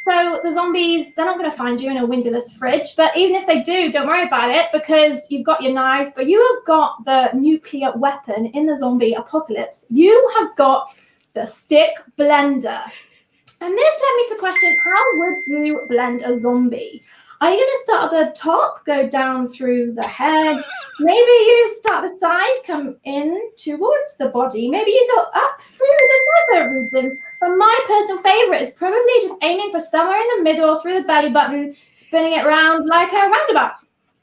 So the zombies, they're not going to find you in a windowless fridge. But even if they do, don't worry about it, because you've got your knives, but you have got the nuclear weapon in the zombie apocalypse. You have got the stick blender. And this led me to question, how would you blend a zombie? Are you going to start at the top, go down through the head? Maybe you start the side, come in towards the body. Maybe you go up through the nether region. But my personal favorite is probably just aiming for somewhere in the middle, through the belly button, spinning it around like a roundabout.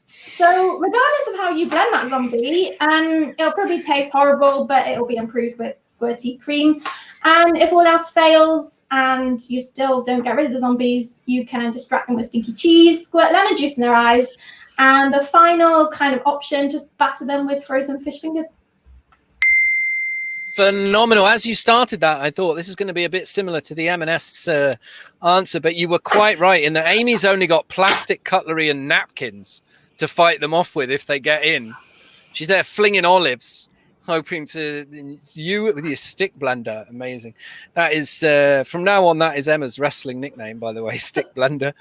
So regardless of how you blend that zombie, it'll probably taste horrible, but it'll be improved with squirty cream. And if all else fails and you still don't get rid of the zombies, you can distract them with stinky cheese, squirt lemon juice in their eyes, and the final kind of option, just batter them with frozen fish fingers. Phenomenal. As you started that, I thought this is going to be a bit similar to the M&S answer, but you were quite right in that Amy's only got plastic cutlery and napkins to fight them off with if they get in. She's there flinging olives, hoping to you with your stick blender. Amazing. That is from now on, that is Emma's wrestling nickname, by the way, stick blender.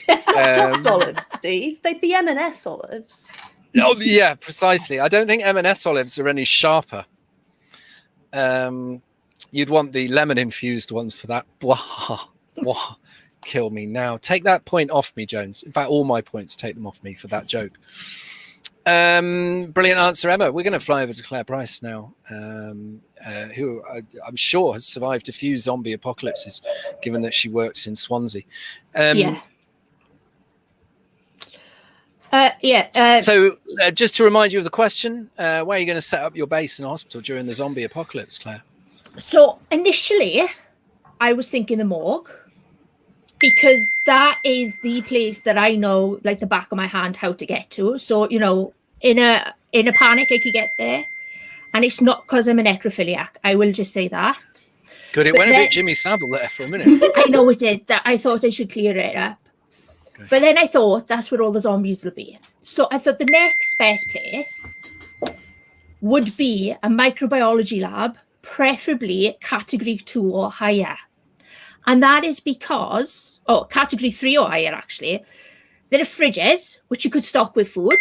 Just olives, Steve. They'd be M&S olives. Oh yeah, precisely. I don't think M&S olives are any sharper. You'd want the lemon infused ones for that. kill me now. Take that point off me, Jones. In fact, all my points, take them off me for that joke. Brilliant answer, Emma. We're going to fly over to Claire Price now, who I'm sure has survived a few zombie apocalypses, given that she works in Swansea. So just to remind you of the question, where are you going to set up your base in a hospital during the zombie apocalypse, Claire? So initially, I was thinking the morgue, because that is the place that I know like the back of my hand how to get to. So, you know, in a panic, I could get there. And it's not because I'm a necrophiliac. I will just say that. Good. It went a bit Jimmy Savile there for a minute. I know it did. That I thought I should clear it up. Okay. But then I thought that's where all the zombies will be. So I thought the next best place would be a microbiology lab, preferably category 2 or higher. And that is because, category 3 or higher, actually, there are fridges, which you could stock with food.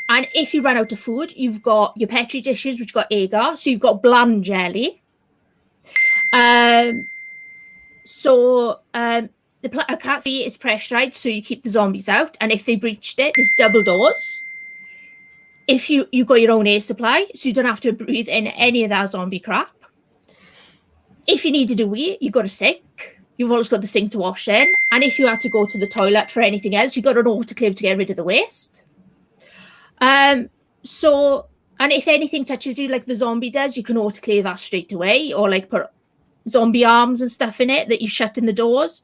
And if you run out of food, you've got your Petri dishes, which got agar. So you've got bland jelly. The cat feed is pressurized, so you keep the zombies out. And if they breached it, there's double doors. If you got your own air supply, so you don't have to breathe in any of that zombie crap. If you needed to wee, you got a sink. You've always got the sink to wash in. And if you had to go to the toilet for anything else, you got an autoclave to get rid of the waste. And if anything touches you like the zombie does, you can autoclave that straight away, or like put zombie arms and stuff in it that you shut in the doors.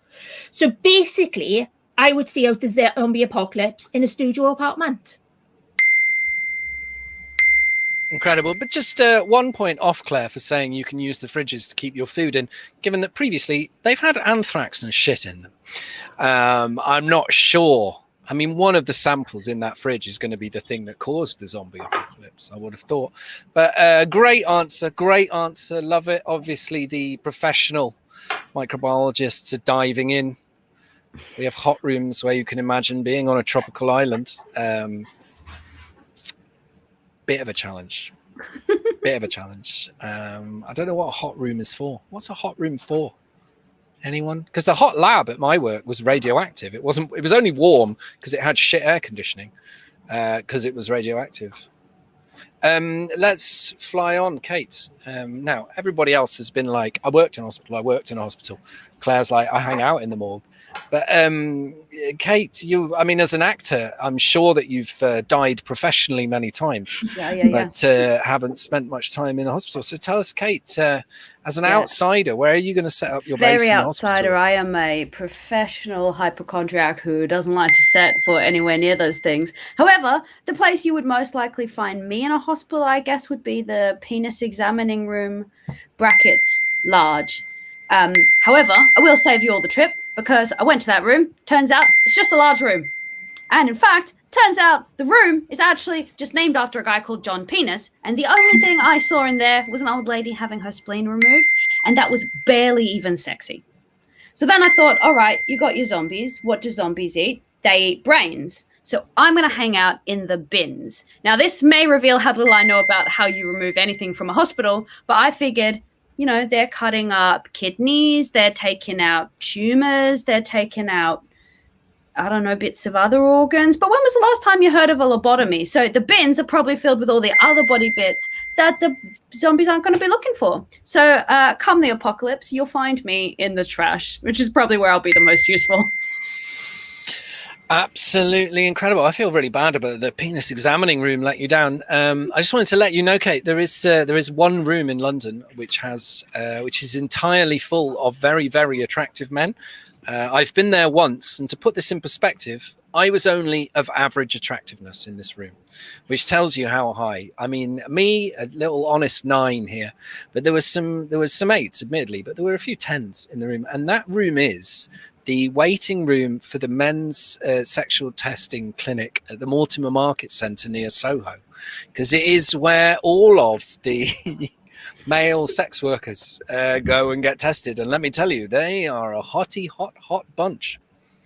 So basically, I would see out the zombie apocalypse in a studio apartment. Incredible. But just 1 point off, Claire, for saying you can use the fridges to keep your food in, given that previously they've had anthrax and shit in them. I'm not sure. I mean, one of the samples in that fridge is going to be the thing that caused the zombie apocalypse, I would have thought. But great answer. Love it. Obviously, the professional microbiologists are diving in. We have hot rooms where you can imagine being on a tropical island. Bit of a challenge. I don't know what a hot room is for. What's a hot room for? Anyone? Because the hot lab at my work was radioactive. It was only warm because it had shit air conditioning, because it was radioactive. Let's fly on, Kate. Now, everybody else has been like, I worked in a hospital. Claire's like, I hang out in the morgue. But Kate, as an actor, I'm sure that you've died professionally many times, but haven't spent much time in a hospital. So tell us, Kate, as an outsider, where are you going to set up your base in the hospital? Very outsider. I am a professional hypochondriac who doesn't like to set foot anywhere near those things. However, the place you would most likely find me in a hospital, I guess, would be the penis examining room, brackets large. However, I will save you all the trip, because I went to that room. Turns out it's just a large room. And in fact, turns out the room is actually just named after a guy called John Penis. And the only thing I saw in there was an old lady having her spleen removed. And that was barely even sexy. So then I thought, all right, you got your zombies. What do zombies eat? They eat brains. So I'm going to hang out in the bins. Now, this may reveal how little I know about how you remove anything from a hospital, but I figured, they're cutting up kidneys, they're taking out tumors, they're taking out, bits of other organs. But when was the last time you heard of a lobotomy? So the bins are probably filled with all the other body bits that the zombies aren't going to be looking for. So come the apocalypse, you'll find me in the trash, which is probably where I'll be the most useful. Absolutely incredible. I feel really bad about the penis examining room let you down. I just wanted to let you know, Kate, there is one room in London which is entirely full of very, very attractive men. I've been there once, and to put this in perspective, I was only of average attractiveness in this room, which tells you how high. I mean, me, a little honest 9 here, but there was some 8s, admittedly, but there were a few 10s in the room, and that room is the waiting room for the men's sexual testing clinic at the Mortimer Market Centre near Soho, because it is where all of the male sex workers go and get tested. And let me tell you, they are a hot bunch.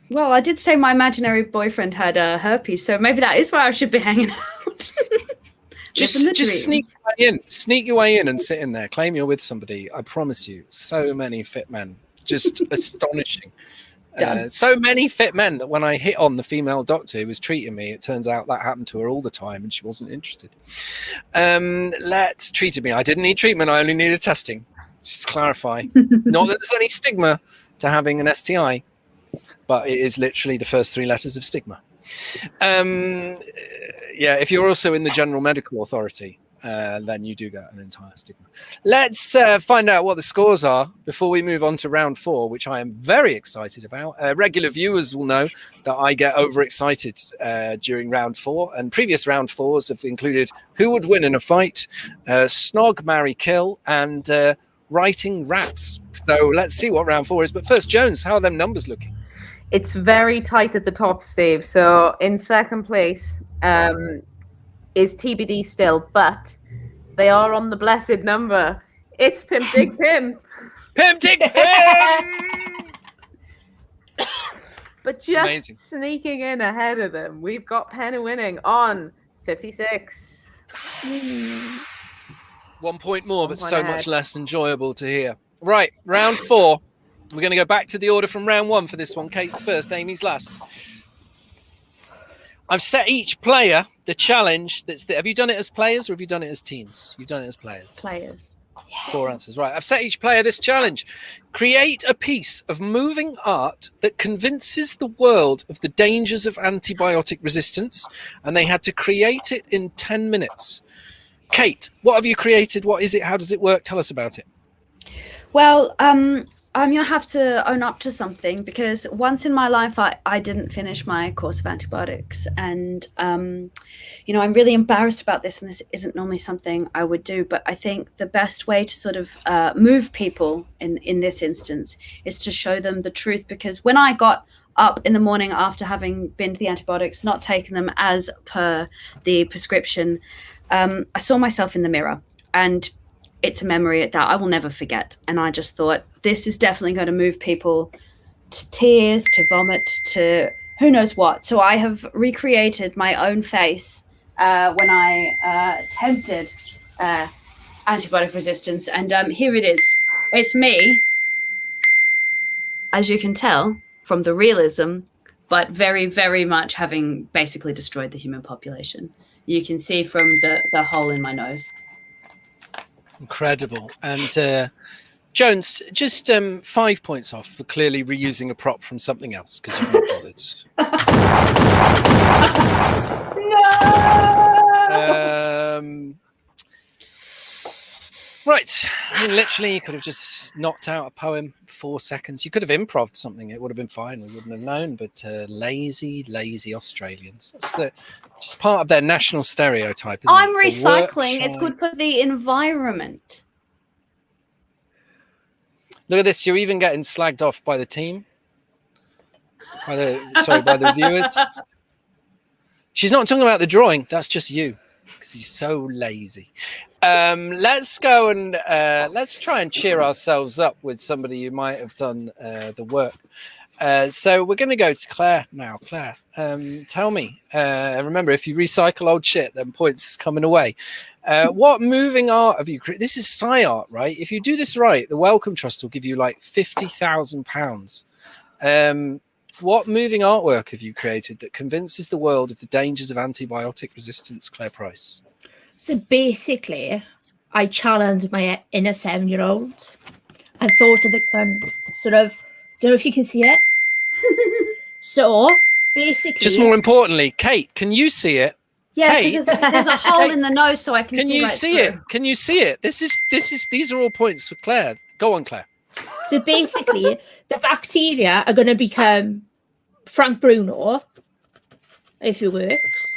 Well, I did say my imaginary boyfriend had herpes, so maybe that is where I should be hanging out. Just sneak your way in and sit in there. Claim you're with somebody. I promise you, so many fit men. Just astonishing. So many fit men that when I hit on the female doctor who was treating me, it turns out that happened to her all the time and she wasn't interested. Let's treated me. I didn't need treatment. I only needed testing. Just to clarify. Not that there's any stigma to having an STI, but it is literally the first 3 letters of stigma. Yeah, if you're also in the General Medical Authority, then you do get an entire stigma. Let's find out what the scores are before we move on to round 4, which I am very excited about. Regular viewers will know that I get overexcited during round 4, and previous round 4s have included who would win in a fight, snog, marry, kill, and writing raps. So let's see what round 4 is. But first, Jones, how are them numbers looking? It's very tight at the top, Steve. So in second place is TBD still, but they are on the blessed number. It's Pimp Dig Pim. Pimp Dig Pim! But just Amazing. sneaking in ahead of them, we've got Penna winning on 56. 1 point more, but 1 point so ahead. much less enjoyable to hear. Right, round 4. We're going to go back to the order from round 1 for this one. Kate's first, Amy's last. I've set each player the challenge. Have you done it as players or have you done it as teams? You've done it as players. Players. 4 answers. Right. I've set each player this challenge. Create a piece of moving art that convinces the world of the dangers of antibiotic resistance. And they had to create it in 10 minutes. Kate, what have you created? What is it? How does it work? Tell us about it. Well, I'm going to have to own up to something, because once in my life I didn't finish my course of antibiotics, and you know, I'm really embarrassed about this, and this isn't normally something I would do, but I think the best way to sort of move people in this instance is to show them the truth, because when I got up in the morning after having been to the antibiotics, not taken them as per the prescription, I saw myself in the mirror, and it's a memory that I will never forget. And I just thought, this is definitely going to move people to tears, to vomit, to who knows what. So I have recreated my own face when I attempted antibiotic resistance. And here it is. It's me, as you can tell from the realism, but very, very much having basically destroyed the human population. You can see from the hole in my nose. Incredible. And Jones, just 5 points off for clearly reusing a prop from something else because you've not bothered. No! Right. I mean, literally, you could have just knocked out a poem in 4 seconds. You could have improv'd something. It would have been fine. We wouldn't have known. But lazy Australians. That's just part of their national stereotype, isn't I'm it? recycling. It's good for the environment. Look at this. You're even getting slagged off by the team. By the viewers. She's not talking about the drawing. That's just you. Because you're so lazy. Let's go and let's try and cheer ourselves up with somebody who might have done the work. So we're going to go to Claire now. Claire, tell me. Remember, if you recycle old shit, then points is coming away. What moving art have you created? This is Sci Art, right? If you do this right, the Wellcome Trust will give you like £50,000. What moving artwork have you created that convinces the world of the dangers of antibiotic resistance, Claire Price? So basically, I challenged my inner 7-year-old and thought of the sort of, don't know if you can see it. So basically, just more importantly, Kate, can you see it? Yeah, Kate, there's a hole in the nose, so I can see. Can you see it? Can you see it? These are all points for Claire. Go on, Claire. So basically, the bacteria are going to become Frank Bruno, if it works.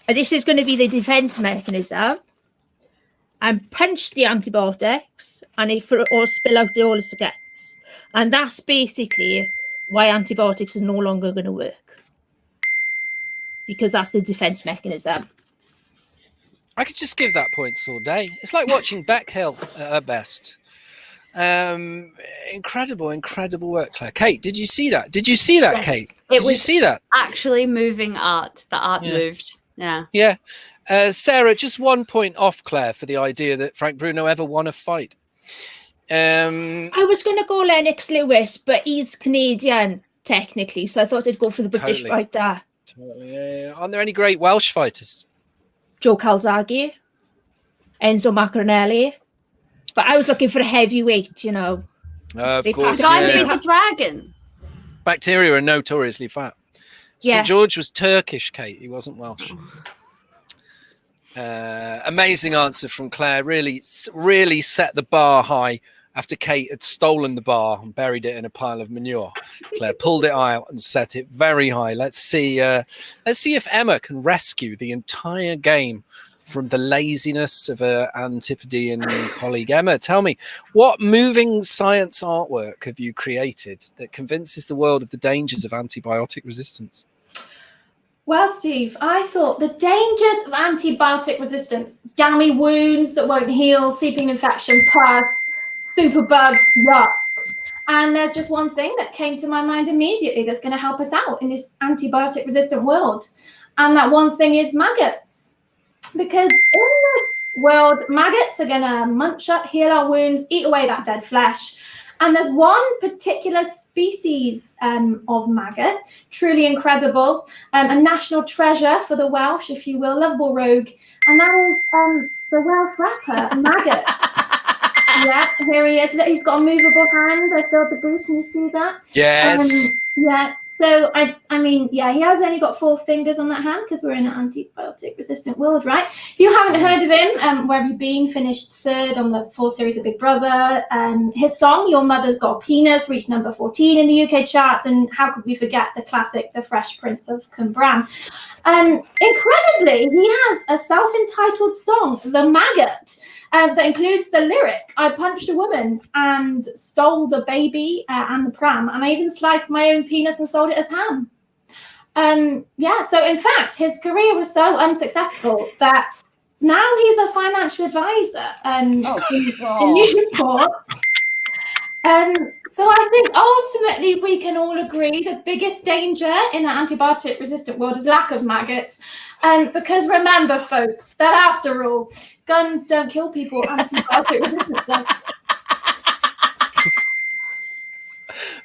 And this is going to be the defense mechanism. And punch the antibiotics, and it all spill out all the guts. And that's basically why antibiotics are no longer going to work. Because that's the defense mechanism. I could just give that points all day. It's like watching Beckhill at her best. Incredible work, Claire. Kate, did you see that? Yes. Kate? Did you see that? Actually moving art. The art moved. Yeah. Yeah. Sarah, just 1 point off Claire for the idea that Frank Bruno ever won a fight. I was going to go Lennox Lewis, but he's Canadian technically, so I thought I'd go for the British fighter. Totally. Aren't there any great Welsh fighters? Joe Calzaghe, Enzo Macronelli, but I was looking for a heavyweight, you know. Of course, the guy who beat the dragon. Bacteria are notoriously fat. Yeah. St George was Turkish, Kate. He wasn't Welsh. Amazing answer from Claire. Really set the bar high after Kate had stolen the bar and buried it in a pile of manure. Claire pulled it out and set it very high. Let's see if Emma can rescue the entire game from the laziness of her Antipodean colleague. Emma, tell me, what moving science artwork have you created that convinces the world of the dangers of antibiotic resistance? Well, Steve, I thought the dangers of antibiotic resistance, gammy wounds that won't heal, seeping infection, pus, superbugs, yuck. And there's just one thing that came to my mind immediately that's going to help us out in this antibiotic resistant world. And that one thing is maggots. Because in this world, maggots are going to munch up, heal our wounds, eat away that dead flesh. And there's one particular species of maggot, truly incredible, a national treasure for the Welsh, if you will, lovable rogue, and that is the Welsh rapper, Maggot. Yeah, here he is. Look, he's got a movable hand. I filled the booth. Can you see that? Yes. Yeah. So I mean, yeah, he has only got 4 fingers on that hand because we're in an antibiotic-resistant world, right? If you haven't heard of him, where have you been? Finished 3rd on the 4th series of Big Brother. His song "Your Mother's Got a Penis" reached number 14 in the UK charts, and how could we forget the classic "The Fresh Prince of Cumbrae"? Incredibly, he has a self-entitled song, "The Maggot," that includes the lyric, "I punched a woman and stole the baby and the pram, and I even sliced my own penis and sold it as ham." Yeah, so in fact, his career was so unsuccessful that now he's a financial advisor in Newport. So I think ultimately we can all agree the biggest danger in an antibiotic-resistant world is lack of maggots. Because remember, folks, that after all, guns don't kill people, antibiotic resistance does.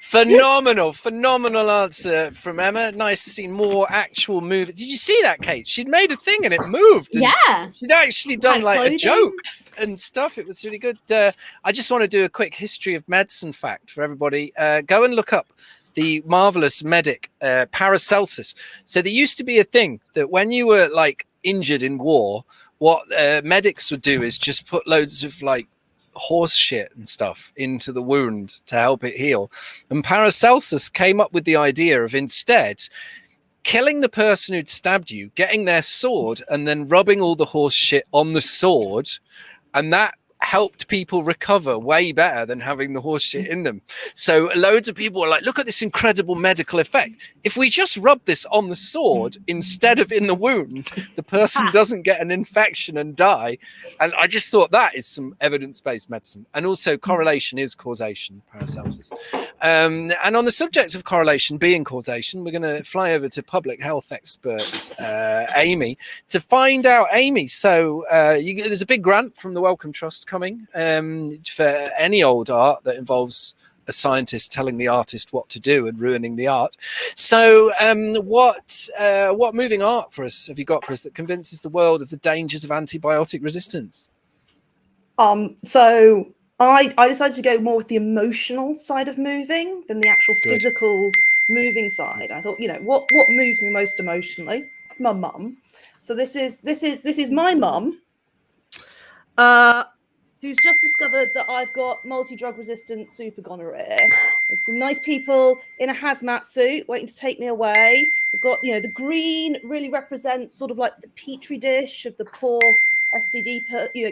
Phenomenal answer from Emma. Nice to see more actual movement. Did you see that, Kate? She'd made a thing and it moved. And yeah. She'd actually done like a joke and stuff. It was really good. I just want to do a quick history of medicine fact for everybody. Go and look up the marvelous medic Paracelsus. So there used to be a thing that when you were like injured in war, what medics would do is just put loads of like horse shit and stuff into the wound to help it heal. And Paracelsus came up with the idea of instead killing the person who'd stabbed you, getting their sword, and then rubbing all the horse shit on the sword, and that helped people recover way better than having the horse shit in them. So loads of people are like, look at this incredible medical effect. If we just rub this on the sword instead of in the wound, the person doesn't get an infection and die. And I just thought that is some evidence-based medicine. And also correlation is causation, Paracelsus. And on the subject of correlation being causation, we're going to fly over to public health expert Amy to find out. Amy, so there's a big grant from the Wellcome Trust coming for any old art that involves a scientist telling the artist what to do and ruining the art. So what moving art for us have you got for us that convinces the world of the dangers of antibiotic resistance? So I decided to go more with the emotional side of moving than the actual physical moving side. I thought, you know, what moves me most emotionally? It's my mum. So this is my mum, who's just discovered that I've got multi-drug resistant super gonorrhea. There's some nice people in a hazmat suit waiting to take me away. We've got, you know, the green really represents sort of like the petri dish of the poor STD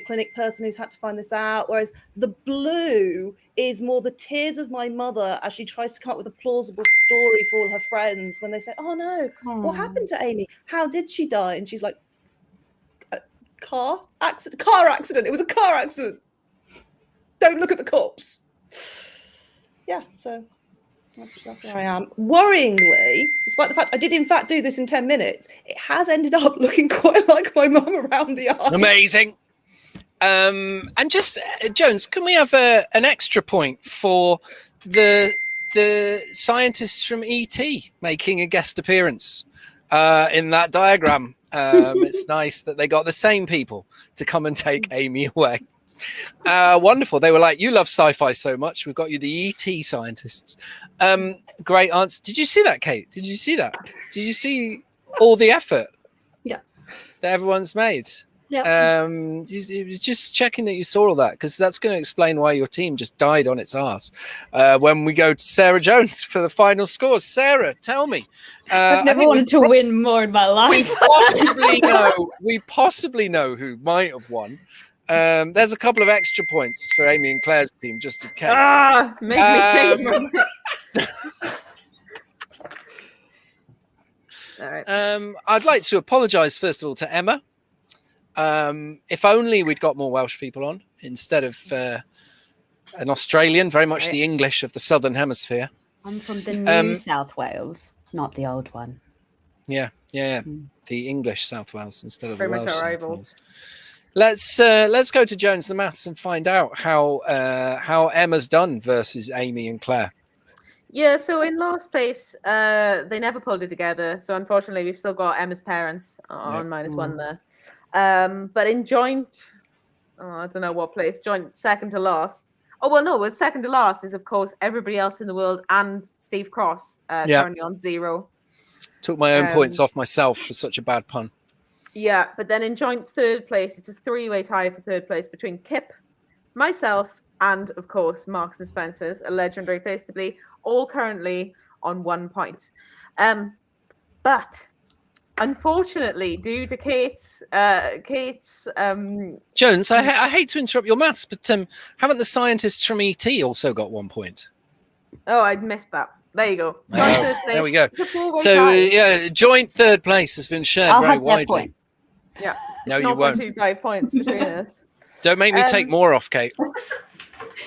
clinic person who's had to find this out, whereas the blue is more the tears of my mother as she tries to come up with a plausible story for all her friends when they say, "Oh no, what happened to Amy? How did she die?" And she's like, car accident. It was a car accident. Don't look at the corpse. Yeah, so that's where I am. Worryingly, despite the fact I did in fact do this in 10 minutes, it has ended up looking quite like my mum around the eyes. Amazing. And just Jones, can we have an extra point for the scientists from ET making a guest appearance in that diagram? It's nice that they got the same people to come and take Amy away. Wonderful. They were like, you love sci-fi so much, we've got you the ET scientists. Great answer. Did you see that, Kate? Did you see that? Did you see all the effort that everyone's made? Just checking that you saw all that, because that's going to explain why your team just died on its arse. When we go to Sarah Jones for the final scores. Sarah, tell me. I've never wanted to win more in my life. We possibly know who might have won. There's a couple of extra points for Amy and Claire's team, just in case. Make me change my mind. All right. I'd like to apologise first of all to Emma. If only we'd got more Welsh people on instead of an Australian, very much the English of the Southern Hemisphere. I'm from the New South Wales, not the old one. Yeah. The English South Wales instead of the Very much Welsh our South rivals. Wales. Let's go to Jones the Maths and find out how Emma's done versus Amy and Claire. Yeah, so in last place, they never pulled it together. So unfortunately, we've still got Emma's parents on -1 there. But in joint, I don't know what place, joint second to last. Oh, well, no, well, second to last is, of course, everybody else in the world and Steve Cross, currently on 0. Took my own points off myself for such a bad pun. Yeah, but then in joint third place, it's a 3-way tie for third place between Kip, myself, and, of course, Marks and Spencer's, a legendary place to be, all currently on 1 point. But unfortunately, due to Kate's Jones, I hate to interrupt your maths, but haven't the scientists from ET also got 1 point? Oh, I'd missed that. There you go. Joint third place. There we go. It's a 4-way So tie. joint third place has been shared I'll very have their widely. point. Yeah. No, you won't. 0.25 points between us. Don't make me take more off, Kate.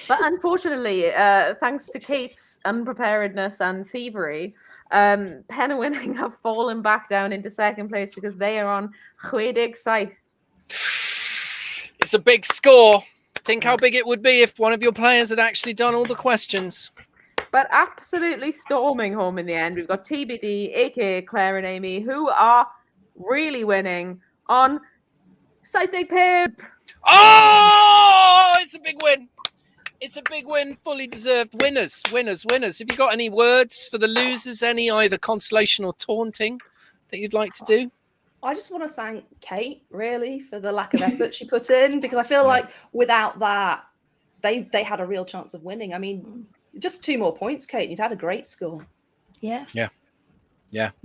But unfortunately, thanks to Kate's unpreparedness and thievery, Pen and Winning have fallen back down into second place because they are on 27. It's a big score. Think how big it would be if one of your players had actually done all the questions. But absolutely storming home in the end. We've got TBD, aka Claire and Amy, who are really winning on Scythic Pip. Oh, it's a big win. It's a big win, fully deserved. Winners. Have you got any words for the losers? Any either consolation or taunting that you'd like to do? I just want to thank Kate, really, for the lack of effort she put in, because I feel like without that, they had a real chance of winning. I mean, just 2 more points, Kate. You'd had a great score. Yeah. Yeah.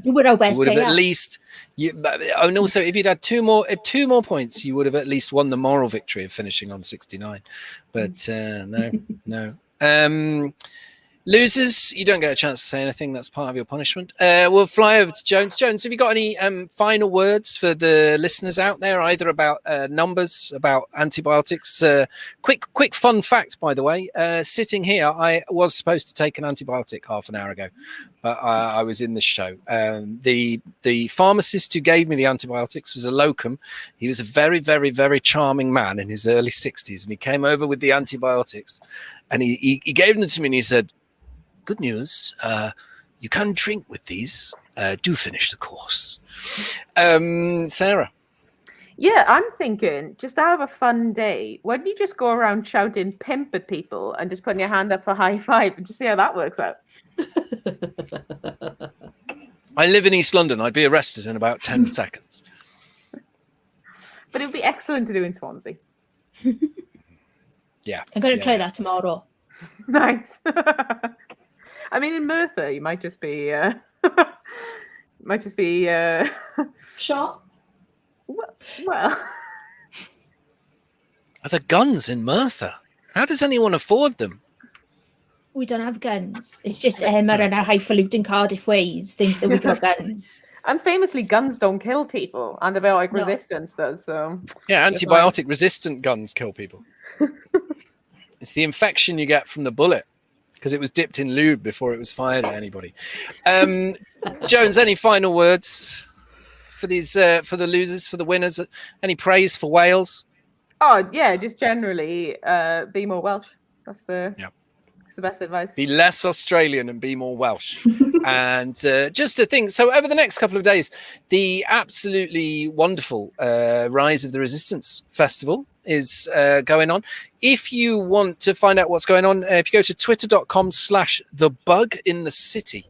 You would have best would have player. at least and also if you'd had 2 more points, you would have at least won the moral victory of finishing on 69. But no. Losers, you don't get a chance to say anything. That's part of your punishment. We'll fly over to Jones. Jones, have you got any final words for the listeners out there, either about numbers, about antibiotics? Quick fun fact, by the way. Sitting here, I was supposed to take an antibiotic half an hour ago, but I was in the show. The pharmacist who gave me the antibiotics was a locum. He was a very, very, very charming man in his early 60s, and he came over with the antibiotics, and he gave them to me, and he said, "Good news, you can drink with these. Do finish the course." Sarah? Yeah, I'm thinking, just to have a fun day, why don't you just go around shouting pimp at people and just putting your hand up for high five and just see how that works out? I live in East London. I'd be arrested in about 10 seconds. But it would be excellent to do in Swansea. Yeah. I'm going to try that tomorrow. Nice. I mean, in Merthyr, you might just be, Shot. well. Are there guns in Merthyr? How does anyone afford them? We don't have guns. It's just Emma and our highfalutin Cardiff ways think that we've got guns. And famously, guns don't kill people. Antibiotic resistance does. So Yeah, antibiotic resistant guns kill people. It's the infection you get from the bullet, because it was dipped in lube before it was fired at anybody. Jones, any final words for these for the losers, for the winners? Any praise for Wales? Oh yeah, just generally be more Welsh. That's the best advice. Be less Australian and be more Welsh. And just to think, so over the next couple of days, the absolutely wonderful Rise of the Resistance Festival is going on. If you want to find out what's going on, if you go to twitter.com/thebug-in-the-city,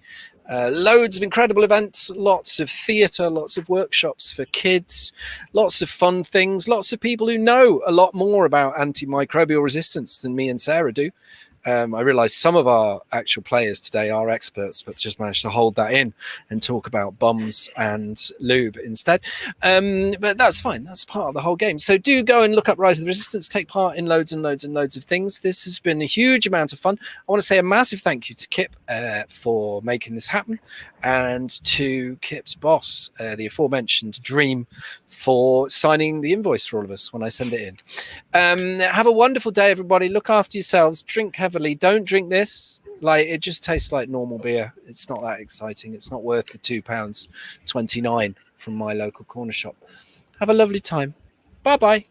loads of incredible events, lots of theatre, lots of workshops for kids, lots of fun things, lots of people who know a lot more about antimicrobial resistance than me and Sarah do. I realize some of our actual players today are experts, but just managed to hold that in and talk about bombs and lube instead. But that's fine. That's part of the whole game. So do go and look up Rise of the Resistance. Take part in loads and loads and loads of things. This has been a huge amount of fun. I want to say a massive thank you to Kip for making this happen, and to Kip's boss, the aforementioned Dream, for signing the invoice for all of us when I send it in. Have a wonderful day, everybody. Look after yourselves. Drink heavily. Don't drink this. Like, it just tastes like normal beer. It's not that exciting. It's not worth the £2.29 from my local corner shop. Have a lovely time. Bye-bye.